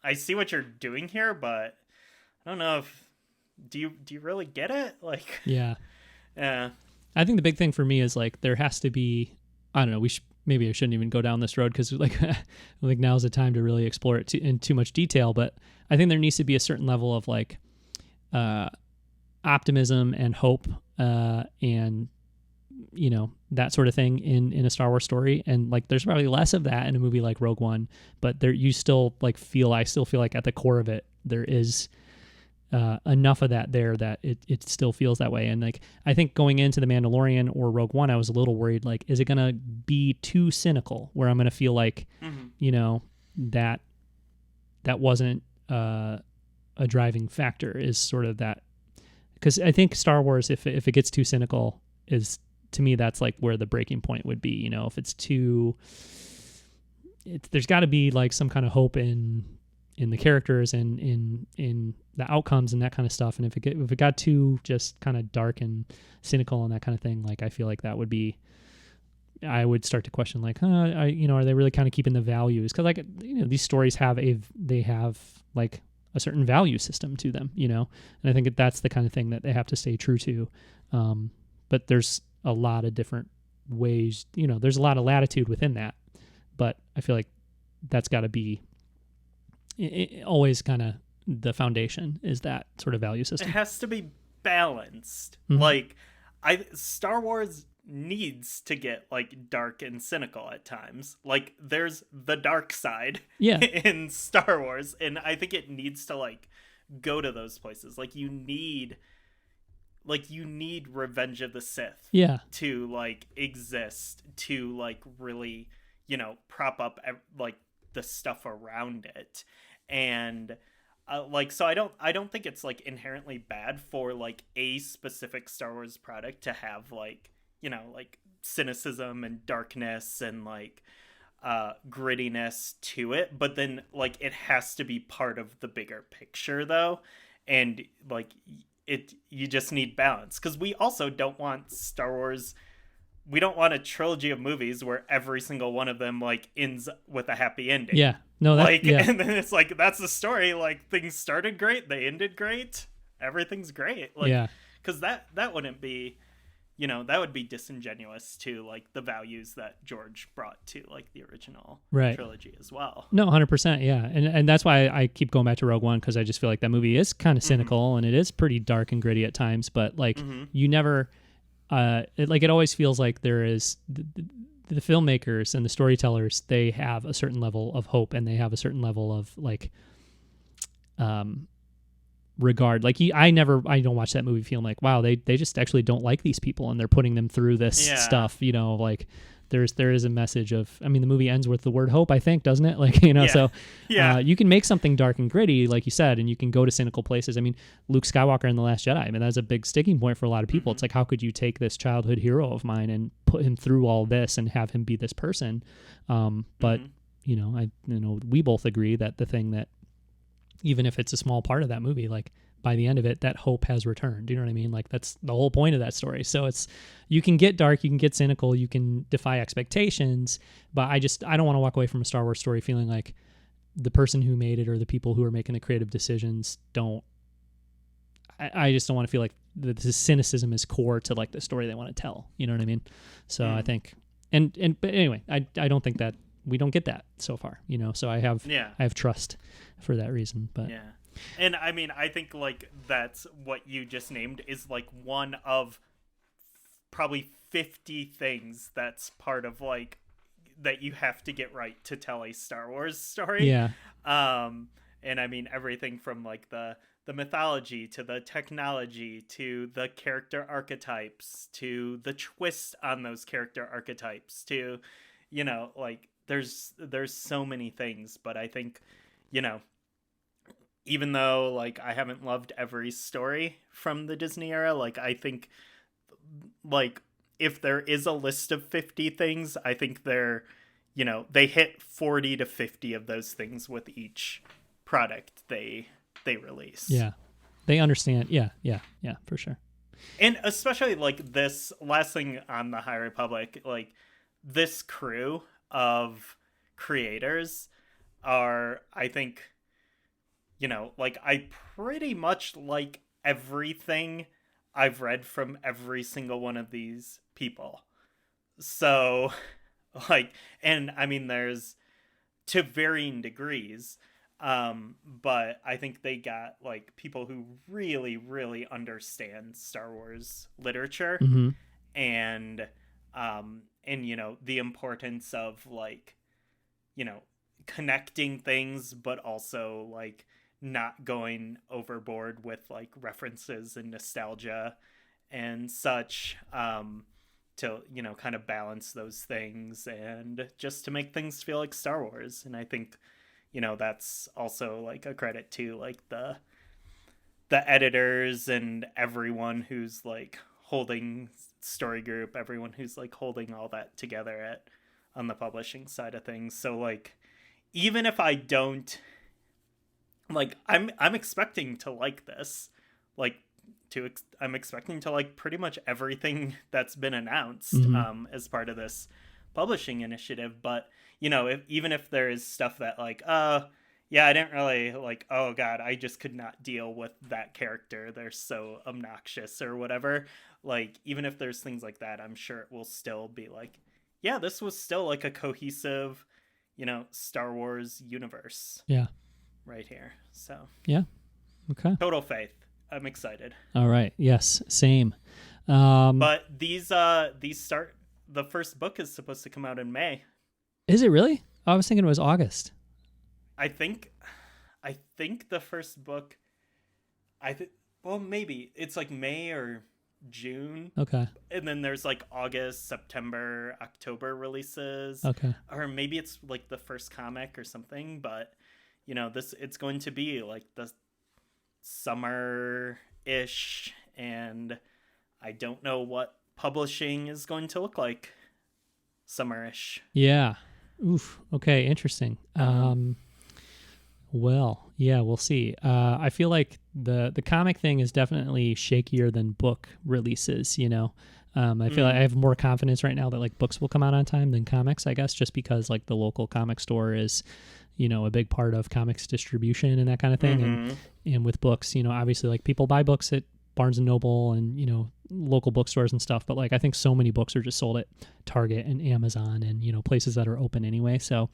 I see what you're doing here, but I don't know if do you really get it? Like, yeah. Yeah. I think the big thing for me is like there has to be, I don't know, maybe I shouldn't even go down this road because like like now's the time to really explore it in too much detail, but I think there needs to be a certain level of like optimism and hope and that sort of thing in a Star Wars story, and like there's probably less of that in a movie like Rogue One, but there you still like I still feel like at the core of it there is enough of that there that it still feels that way. And like I think going into The Mandalorian or Rogue One, I was a little worried, like, is it gonna be too cynical where I'm gonna feel like that wasn't a driving factor, is sort of that, because I think Star Wars, if it gets too cynical, is, to me, that's like where the breaking point would be. If it's too, there's got to be like some kind of hope in the characters and in the outcomes and that kind of stuff. And if it got too just kind of dark and cynical and that kind of thing, like I feel like that would be, I would start to question like, are they really kind of keeping the values? Because like these stories have like a certain value system to them, and I think that's the kind of thing that they have to stay true to. But there's a lot of different ways, there's a lot of latitude within that, but I feel like that's got to be always kind of the foundation, is that sort of value system. It has to be balanced. Mm-hmm. Like Star Wars needs to get like dark and cynical at times. Like there's the dark side in Star Wars, and I think it needs to like go to those places. Like you need Revenge of the Sith to like exist, to like really prop up like the stuff around it. And so I don't think it's like inherently bad for like a specific Star Wars product to have like like cynicism and darkness and like grittiness to it, but then like it has to be part of the bigger picture though. And like you just need balance, because we also don't want Star Wars, we don't want a trilogy of movies where every single one of them like ends with a happy ending. And then it's like, that's the story, like things started great, they ended great, everything's great, like because that wouldn't be, that would be disingenuous to like the values that George brought to like the original trilogy as well. No, 100%. Yeah. And that's why I keep going back to Rogue One, because I just feel like that movie is kind of cynical and it is pretty dark and gritty at times, but like you never, it always feels like there is the filmmakers and the storytellers, they have a certain level of hope and they have a certain level of like, regard. Like I don't watch that movie feeling like, wow, they just actually don't like these people and they're putting them through this stuff, like there is a message of, I mean, the movie ends with the word hope, I think, doesn't it? Like, so you can make something dark and gritty, like you said, and you can go to cynical places. I mean, Luke Skywalker in The Last Jedi, I mean, that's a big sticking point for a lot of people. It's like, how could you take this childhood hero of mine and put him through all this and have him be this person? But we both agree that the thing that, even if it's a small part of that movie, like by the end of it, that hope has returned. Do you know what I mean? Like that's the whole point of that story. So you can get dark, you can get cynical, you can defy expectations, but I don't want to walk away from a Star Wars story feeling like the person who made it or the people who are making the creative decisions I just don't want to feel like the cynicism is core to like the story they want to tell. You know what I mean? So I think, but anyway, I don't think that we don't get that so far, so I have trust for that reason, but and I mean, I think like that's what you just named is like one of probably 50 things that's part of like that you have to get right to tell a Star Wars story. And I mean everything from like the mythology to the technology to the character archetypes to the twist on those character archetypes to, you know, like there's so many things. But I think, you know, even though like I haven't loved every story from the Disney era, like I think like if there is a list of 50 things, I think they're, you know, they hit 40 to 50 of those things with each product they release. Yeah. They understand. Yeah, for sure. And especially like this last thing on the High Republic, like this crew of creators are, I think, you know, like I pretty much like everything I've read from every single one of these people. So, like, and I mean, there's to varying degrees, but I think they got like people who really, really understand Star Wars literature Mm-hmm. and you know the importance of like, you know, connecting things, but also like not going overboard with like references and nostalgia and such, to, you know, kind of balance those things and just to make things feel like Star Wars. And I think, you know, that's also like a credit to like the editors and everyone who's like holding story group, everyone who's like holding all that together at on the publishing side of things. So like even if I don't like, I'm expecting to like this, like I'm expecting to like pretty much everything that's been announced, Mm-hmm. as part of this publishing initiative. But you know, even if there is stuff that like, yeah, I didn't really like, oh god, I just could not deal with that character, they're so obnoxious or whatever. Like even if there's things like that, I'm sure it will still be like, yeah, this was still like a cohesive, you know, Star Wars universe Yeah. right here. So Yeah. Okay. total faith. I'm excited. All right. Yes. Same. But these start, the first book is supposed to come out in May. Is it really? I was thinking it was August. I think the first book, I think, well, maybe it's like May or June. Okay. And then there's like August, September, October releases. Okay. Or maybe it's like the first comic or something, but you know, it's going to be like the summer-ish, and I don't know what publishing is going to look like summer-ish. Yeah. Oof. Okay. Interesting. Well, yeah, we'll see. I feel like the comic thing is definitely shakier than book releases, you know. I feel like I have more confidence right now that like books will come out on time than comics, I guess, just because like the local comic store is, you know, a big part of comics distribution and that kind of thing. And with books, you know, obviously like people buy books at Barnes and Noble and, you know, local bookstores and stuff, but like I think so many books are just sold at Target and Amazon and, you know, places that are open anyway. So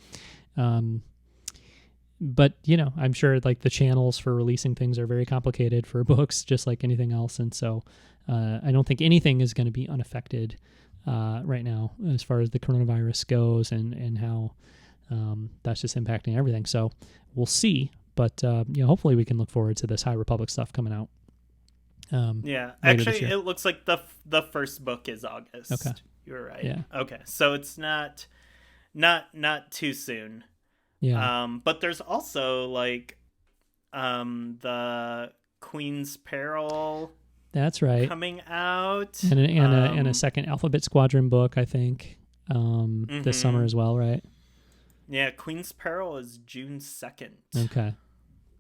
but you know, I'm sure like the channels for releasing things are very complicated for books, just like anything else. And so I don't think anything is going to be unaffected right now as far as the coronavirus goes and how that's just impacting everything. So we'll see. But you know, hopefully we can look forward to this High Republic stuff coming out. Yeah, actually, it looks like the first book is August. Okay, you're right. Yeah. Okay, so it's not too soon. Yeah. But there's also like the Queen's Peril. That's right. Coming out. And a second Alphabet Squadron book, I think, this summer as well, right? Yeah, Queen's Peril is June 2nd. Okay.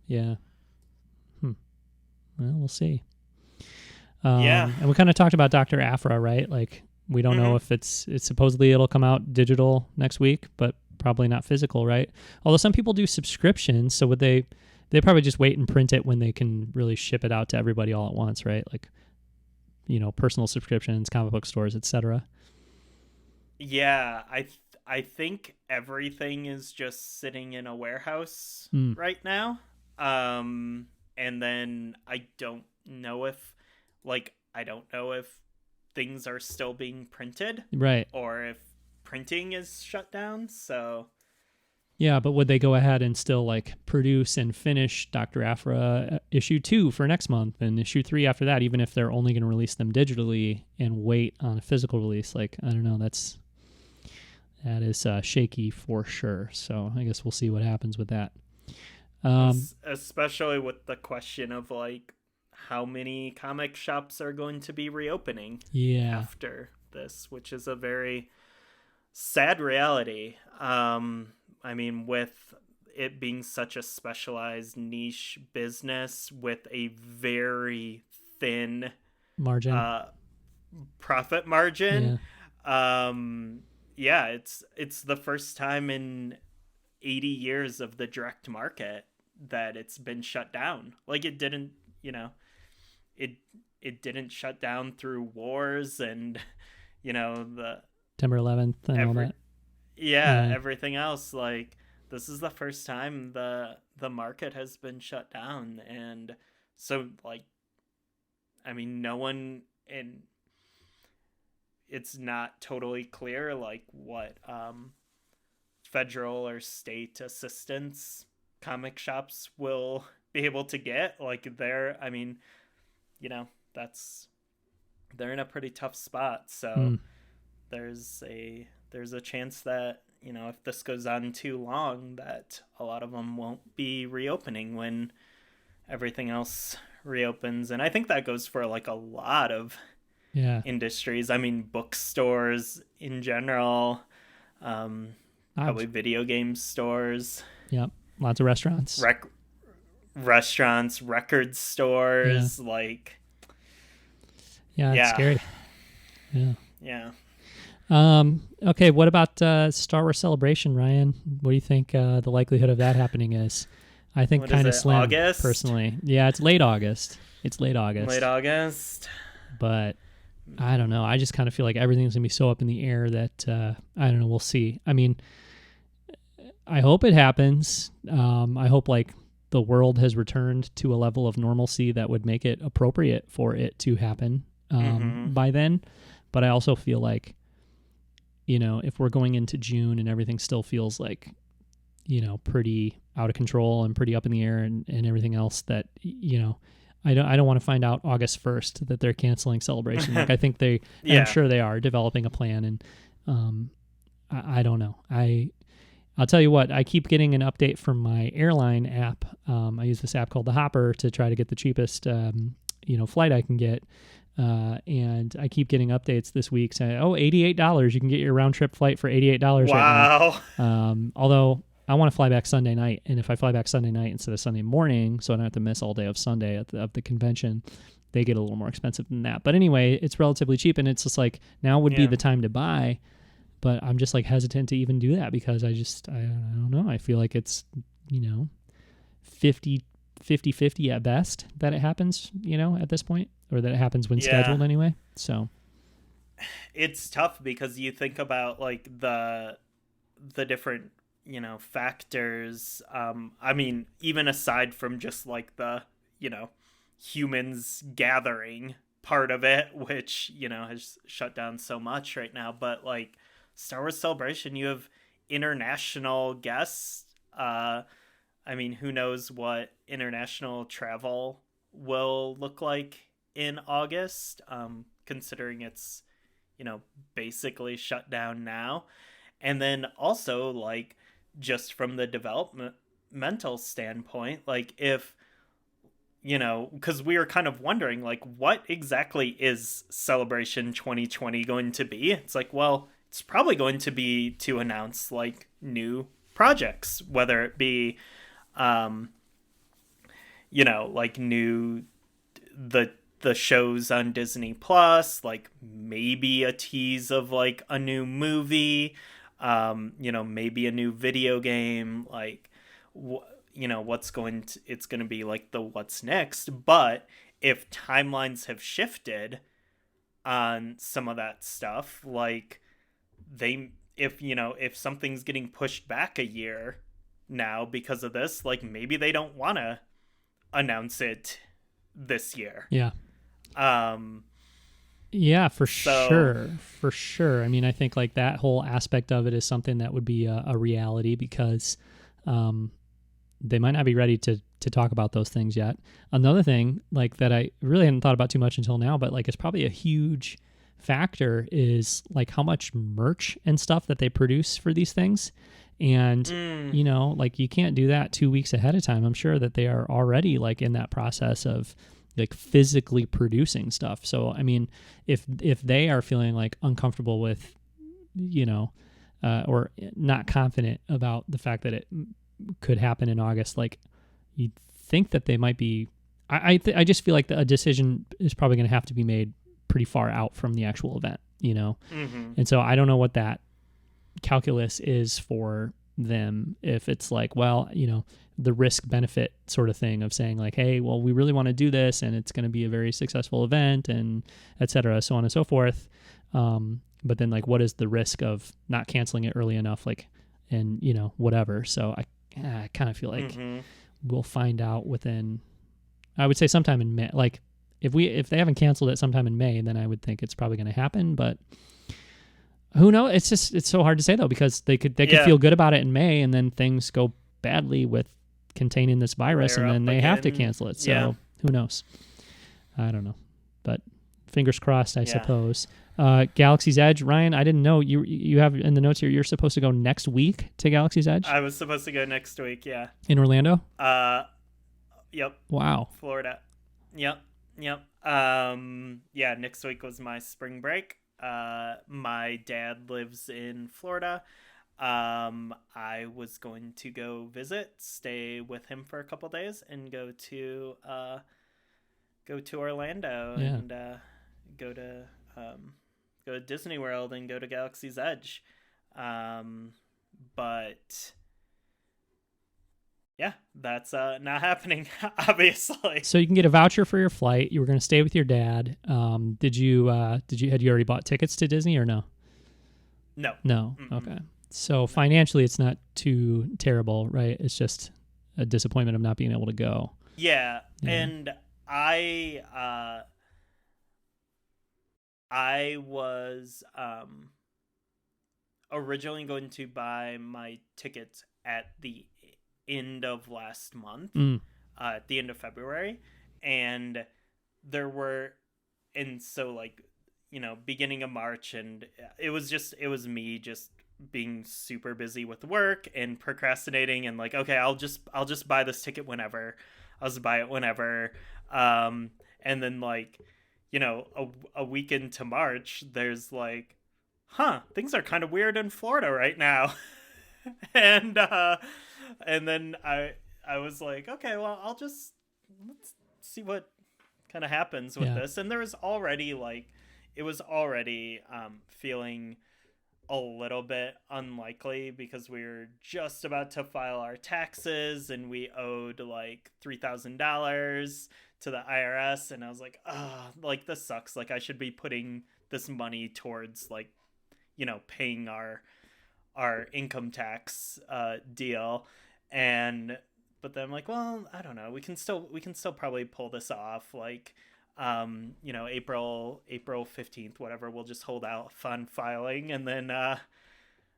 Yeah. Well, we'll see. And we kind of talked about Dr. Aphra, right? Like we don't know if it's supposedly it'll come out digital next week, but probably not physical, right? Although some people do subscriptions, so would they probably just wait and print it when they can really ship it out to everybody all at once, right? Like, you know, personal subscriptions, comic book stores, etc. Yeah, I think everything is just sitting in a warehouse right now. And then I don't know if things are still being printed, right? Or if printing is shut down. So Yeah, but would they go ahead and still like produce and finish Dr. Aphra issue 2 for next month and issue 3 after that, even if they're only going to release them digitally and wait on a physical release? Like, I don't know. That is shaky for sure. So I guess we'll see what happens with that. Especially with the question of like how many comic shops are going to be reopening after this, which is a very sad reality. I mean, with it being such a specialized niche business with a very thin margin, profit margin. Yeah, it's the first time in 80 years of the direct market that it's been shut down. Like it didn't, it didn't shut down through wars and the September 11th and all that. Yeah, everything else. Like this is the first time the market has been shut down, and so like, I mean, no one in. It's not totally clear like what federal or state assistance comic shops will be able to get. Like they're in a pretty tough spot. So there's a chance that, if this goes on too long, that a lot of them won't be reopening when everything else reopens. And I think that goes for like a lot of industries. I mean, bookstores in general, probably video game stores. Yep. Lots of restaurants. Restaurants, record stores, like. It's scary. Yeah. Okay, what about Star Wars Celebration, Ryan? What do you think the likelihood of that happening is? I think kind of slim, August? Personally. Yeah, it's late August. Late August. But I don't know. I just kind of feel like everything's going to be so up in the air that, I don't know, we'll see. I mean, I hope it happens. I hope like the world has returned to a level of normalcy that would make it appropriate for it to happen by then. But I also feel like, if we're going into June and everything still feels like, pretty out of control and pretty up in the air and everything else, that, I don't want to find out August 1st that they're canceling Celebration. Like I think I'm sure they are developing a plan, and I don't know. I'll tell you what, I keep getting an update from my airline app. I use this app called the Hopper to try to get the cheapest flight I can get. And I keep getting updates this week saying, $88. You can get your round trip flight for $88 right now. Although I want to fly back Sunday night. And if I fly back Sunday night instead of Sunday morning, so I don't have to miss all day of Sunday of the convention, they get a little more expensive than that. But anyway, it's relatively cheap, and it's just like now would be the time to buy. But I'm just like hesitant to even do that because I don't know. I feel like it's, 50-50 at best that it happens, at this point, or that it happens when scheduled anyway. So it's tough because you think about like the different, factors. I mean, even aside from just like the, humans gathering part of it, which, has shut down so much right now, but like Star Wars Celebration, you have international guests. I mean, who knows what international travel will look like in August, considering it's, basically shut down now. And then also, like, just from the developmental standpoint, like if, because we were kind of wondering, like, what exactly is Celebration 2020 going to be? It's like, well, it's probably going to be to announce, like, new projects, whether it be like the shows on Disney Plus, like maybe a tease of like a new movie, maybe a new video game, like it's going to be like the what's next. But if timelines have shifted on some of that stuff, like if something's getting pushed back a year now because of this, like maybe they don't want to announce it this year. Yeah. Yeah, for So, sure. I mean, I think like that whole aspect of it is something that would be a reality because um, they might not be ready to talk about those things yet. Another thing like that I really hadn't thought about too much until now, but like it's probably a huge factor is like how much merch and stuff that they produce for these things. And mm, you know, like you can't do that 2 weeks ahead of time. I'm sure that they are already like in that process of like physically producing stuff. So I mean, if they are feeling like uncomfortable with, you know, or not confident about the fact that it could happen in August, like you'd think that they might be. I just feel like a decision is probably going to have to be made pretty far out from the actual event, you know, mm-hmm. and so I don't know what that calculus is for them. If it's like, well, you know, the risk benefit sort of thing of saying like, hey, well, we really want to do this and it's going to be a very successful event and et cetera, so on and so forth. But then like, what is the risk of not canceling it early enough? Like, and you know, whatever. So I kind of feel like Mm-hmm. we'll find out within, I would say sometime in May. Like if they haven't canceled it sometime in May, then I would think it's probably going to happen. But who knows? It's so hard to say though, because they could feel good about it in May and then things go badly with containing this virus Layer and then up they have to again. cancel it. So Yeah. who knows? I don't know, but fingers crossed, I Yeah. suppose. Galaxy's Edge, Ryan, I didn't know you have in the notes here, you're supposed to go next week to Galaxy's Edge I was supposed to go next week. Yeah. in Orlando. Yep. Wow. Florida. Yep. Yep. Yeah, next week was my spring break. My dad lives in Florida. I was going to go visit, stay with him for a couple days, and go to Orlando Yeah. and go to go to Disney World and go to Galaxy's Edge. But yeah, that's not happening, obviously. So you can get a voucher for your flight. You were going to stay with your dad. Had you already bought tickets to Disney or no? No. No. Mm-mm. Okay. So financially, it's not too terrible, right? It's just a disappointment of not being able to go. Yeah, Yeah. and I was originally going to buy my tickets at the end of last month, at the end of February, and so like, you know, beginning of March, and it was me just being super busy with work and procrastinating and like, okay, I'll just buy this ticket whenever. I'll just buy it whenever. And then like, you know, a week into March, there's like, things are kind of weird in Florida right now. and then I was like, okay, well, let's see what kind of happens with this. And there was already like, it was already feeling a little bit unlikely because we were just about to file our taxes and we owed like $3,000 to the IRS, and I was like, like this sucks. Like I should be putting this money towards like, you know, paying our income tax deal. But then I'm like, well, I don't know. We can still probably pull this off. Like, you know, April 15th, whatever. We'll just hold out on filing, and then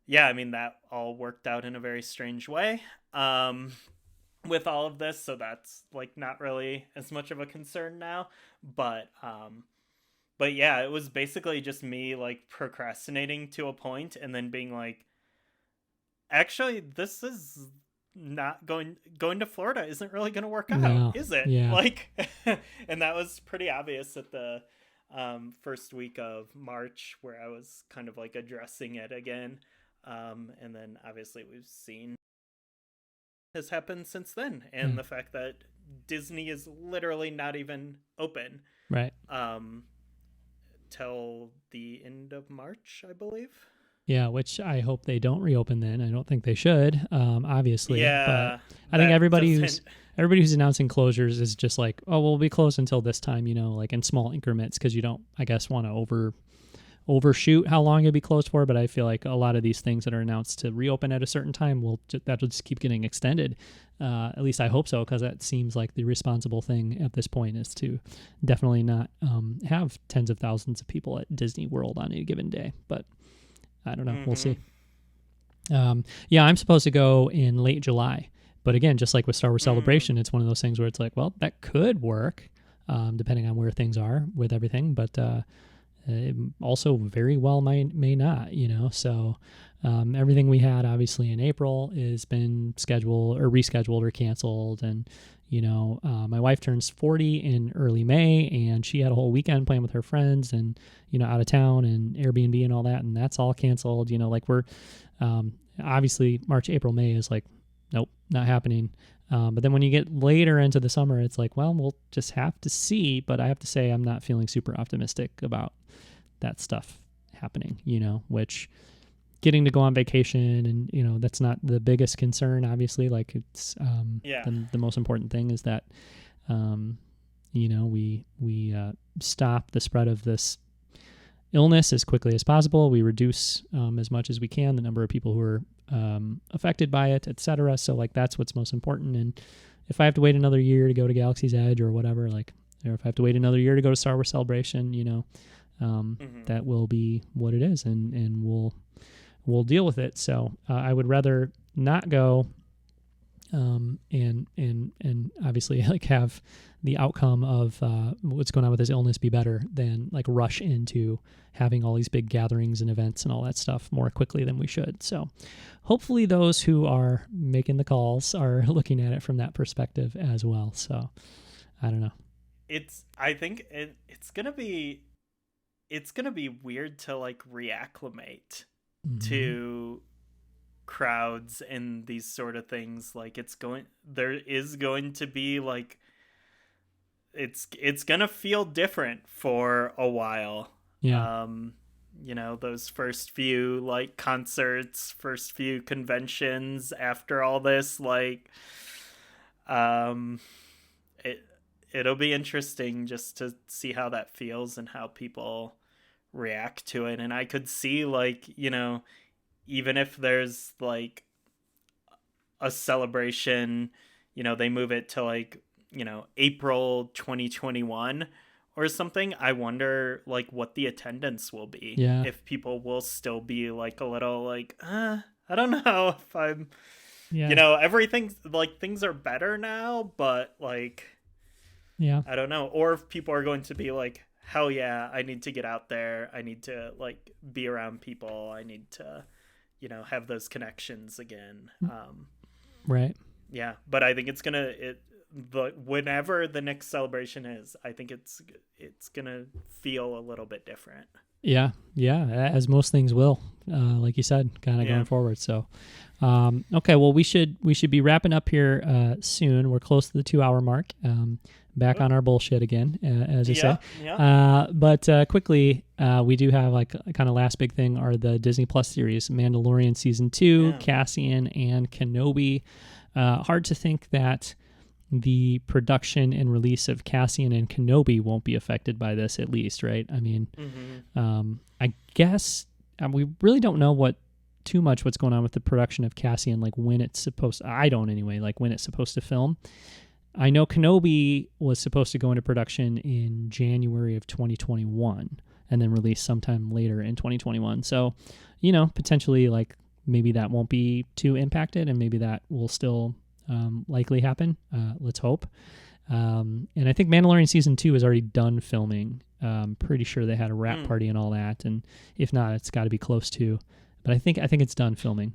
yeah, I mean that all worked out in a very strange way. With all of this, so that's like not really as much of a concern now. But yeah, it was basically just me like procrastinating to a point and then being like, actually, this is not going to Florida isn't really going to work out, is it? Yeah. Like, and that was pretty obvious at the first week of March where I was kind of like addressing it again. And then obviously we've seen has happened since then, and the fact that Disney is literally not even open right till the end of March, I believe. Yeah, which I hope they don't reopen then. I don't think they should, obviously. Yeah, but I think everybody who's announcing closures is just like, oh, we'll be closed until this time, you know, like in small increments, because you don't, I guess, want to overshoot how long it'd be closed for, but I feel like a lot of these things that are announced to reopen at a certain time that'll just keep getting extended. At least I hope so, because that seems like the responsible thing at this point is to definitely not have tens of thousands of people at Disney World on a given day. But I don't know. We'll see. Yeah, I'm supposed to go in late July. But again, just like with Star Wars Celebration, it's one of those things where it's like, well, that could work, depending on where things are with everything. But it also very well may not, So everything we had obviously in April has been scheduled or rescheduled or canceled. And, my wife turns 40 in early May, and she had a whole weekend playing with her friends and, out of town and Airbnb and all that. And that's all canceled, we're obviously March, April, May is like, nope, not happening. But then when you get later into the summer, it's like, well, we'll just have to see. But I have to say, I'm not feeling super optimistic about that stuff happening, which getting to go on vacation and, that's not the biggest concern, obviously. Like it's the most important thing is that, we stop the spread of this illness as quickly as possible. We reduce as much as we can the number of people who are affected by it, etc. So like that's what's most important. And if I have to wait another year to go to Galaxy's Edge or whatever, or if I have to wait another year to go to Star Wars Celebration, that will be what it is, and we'll deal with it. So I would rather not go, and obviously like have the outcome of what's going on with his illness be better than like rush into having all these big gatherings and events and all that stuff more quickly than we should. So hopefully those who are making the calls are looking at it from that perspective as well. So I don't know. I think it's going to be weird to like reacclimate to crowds and these sort of things. Like there is going to be like, it's going to feel different for a while. Yeah. Those first few like concerts, first few conventions after all this, like, it'll be interesting just to see how that feels and how people react to it. And I could see like, even if there's like a celebration, they move it to like, April 2021 or something. I wonder like what the attendance will be. Yeah. If people will still be like a little like, I don't know if I'm, everything's like things are better now, but like, yeah, I don't know. Or if people are going to be like, hell yeah, I need to get out there. I need to like be around people. I need to, have those connections again. Right. Yeah. But I think whenever the next celebration is, I think it's going to feel a little bit different. Yeah. Yeah. As most things will, like you said, kind of going forward. So, okay. Well, we should be wrapping up here, soon. We're close to the 2-hour mark. Back on our bullshit again, as you say. Yeah. But quickly, we do have like a kind of last big thing are the Disney Plus series, Mandalorian Season 2, Cassian, and Kenobi. Hard to think that the production and release of Cassian and Kenobi won't be affected by this, at least, right? I mean, I guess we really don't know too much what's going on with the production of Cassian, like when it's supposed to, I don't anyway, like when it's supposed to film. I know Kenobi was supposed to go into production in January of 2021 and then released sometime later in 2021. So, potentially like maybe that won't be too impacted and maybe that will still likely happen. Let's hope. And I think Mandalorian Season 2 is already done filming. Pretty sure they had a wrap party and all that. And if not, it's got to be close to. But I think it's done filming.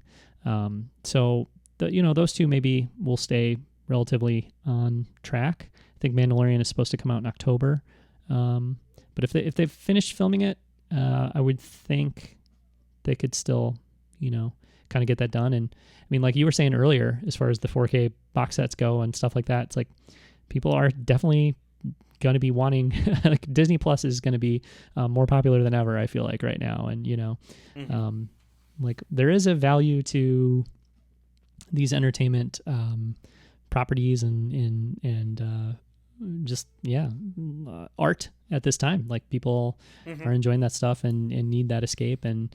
So, those two maybe will stay relatively on track. I think Mandalorian is supposed to come out in October. But if they've finished filming it, I would think they could still, kind of get that done. And I mean, like you were saying earlier, as far as the 4K box sets go and stuff like that, it's like people are definitely going to be wanting, like Disney Plus is going to be more popular than ever, I feel like right now. And, like there is a value to these entertainment properties and just art at this time. Like people are enjoying that stuff and need that escape. And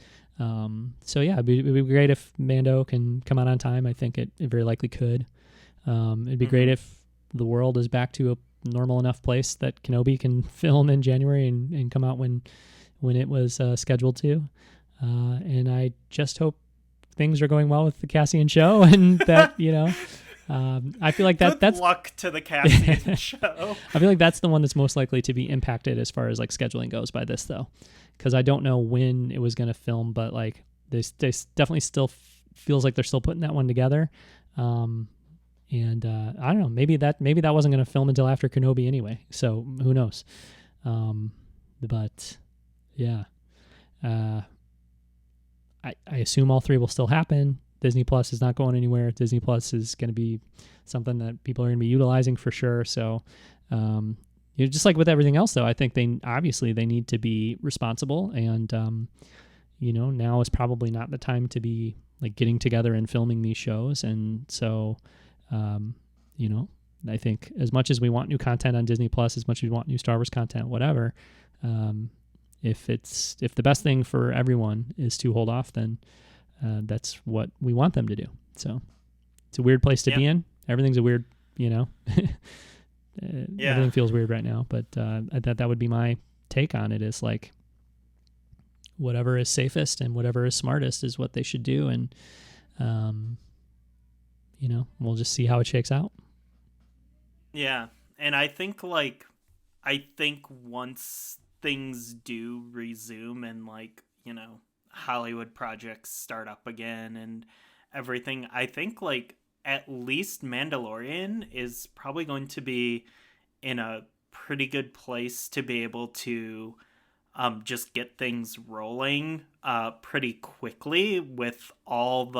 so yeah, it'd be great if Mando can come out on time. I think it very likely could. It'd be great if the world is back to a normal enough place that Kenobi can film in January and come out when it was scheduled to. And I just hope things are going well with the Cassian show, and that I feel like that's good luck to the Cassian show. I feel like that's the one that's most likely to be impacted as far as like scheduling goes by this, though, because I don't know when it was going to film, but like this definitely still feels like they're still putting that one together. And I don't know, maybe that wasn't going to film until after Kenobi anyway, so who knows. But yeah, I assume all three will still happen. Disney Plus is not going anywhere. Disney Plus is going to be something that people are going to be utilizing for sure. So, just like with everything else, though, I think they need to be responsible, and now is probably not the time to be like getting together and filming these shows. And so, I think as much as we want new content on Disney Plus, as much as we want new Star Wars content, whatever, if the best thing for everyone is to hold off, then that's what we want them to do. So it's a weird place to be in. Everything's a weird, everything feels weird right now, but that would be my take on it, is like whatever is safest and whatever is smartest is what they should do. And, we'll just see how it shakes out. Yeah. And I think once things do resume and Hollywood projects start up again and everything, I think at least Mandalorian is probably going to be in a pretty good place to be able to just get things rolling pretty quickly with all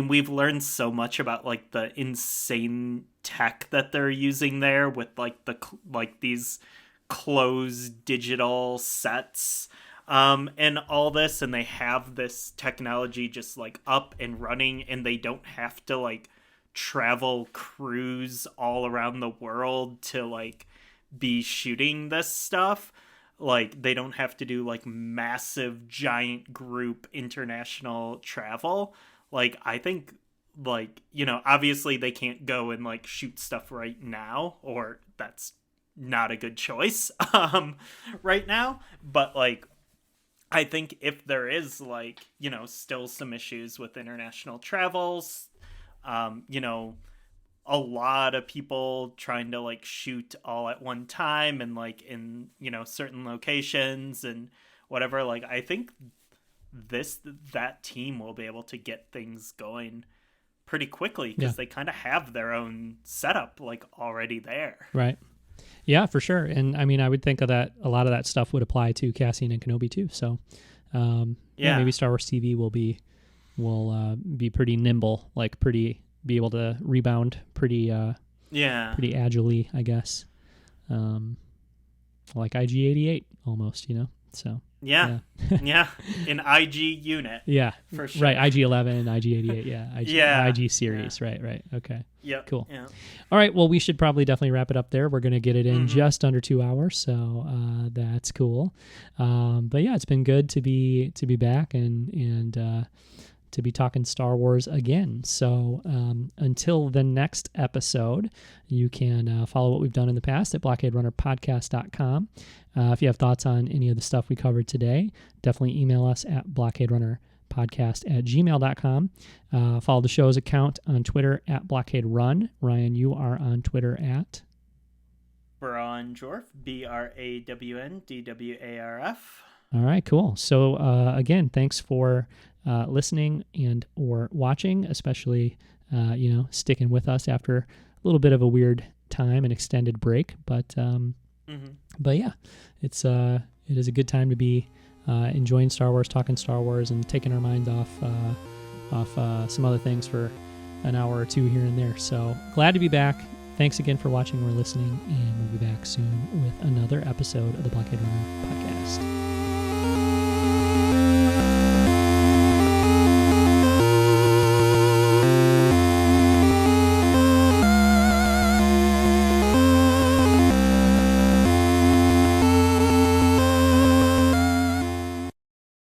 we've learned so much about the insane tech that they're using there with these closed digital sets and all this, and they have this technology just up and running, and they don't have to travel crews all around the world to be shooting this stuff. They don't have to do massive giant group international travel. I think obviously they can't go and shoot stuff right now, or that's not a good choice right now. But I think if there is still some issues with international travels, a lot of people trying to shoot all at one time and in certain locations and whatever, I think that team will be able to get things going pretty quickly, because they kind of have their own setup already there. Right. Yeah, for sure. And I would think of that, a lot of that stuff would apply to Cassian and Kenobi too. So maybe Star Wars TV will be pretty nimble, be able to rebound pretty agilely, I guess. Like IG-88 almost, so. Yeah. An IG unit. Yeah, for sure. Right, IG-11, IG-88, IG series. Yeah. Right. Okay. Yeah. Cool. Yeah. All right. Well, we should probably definitely wrap it up there. We're going to get it in just under 2 hours, so that's cool. But yeah, it's been good to be back and to be talking Star Wars again. So until the next episode, you can follow what we've done in the past at blockaderunnerpodcast.com. If you have thoughts on any of the stuff we covered today, definitely email us at blockaderunnerpodcast@gmail.com. Follow the show's account on Twitter at blockaderun. Ryan, you are on Twitter at Brawn-Dwarf, BRAWNDWARF. All right, cool. So again, thanks for listening and or watching, especially sticking with us after a little bit of a weird time and extended break. But yeah, it is a good time to be enjoying Star Wars, talking Star Wars, and taking our minds off some other things for an hour or two here and there. So glad to be back. Thanks again for watching or listening, and we'll be back soon with another episode of the Blockade Runner podcast.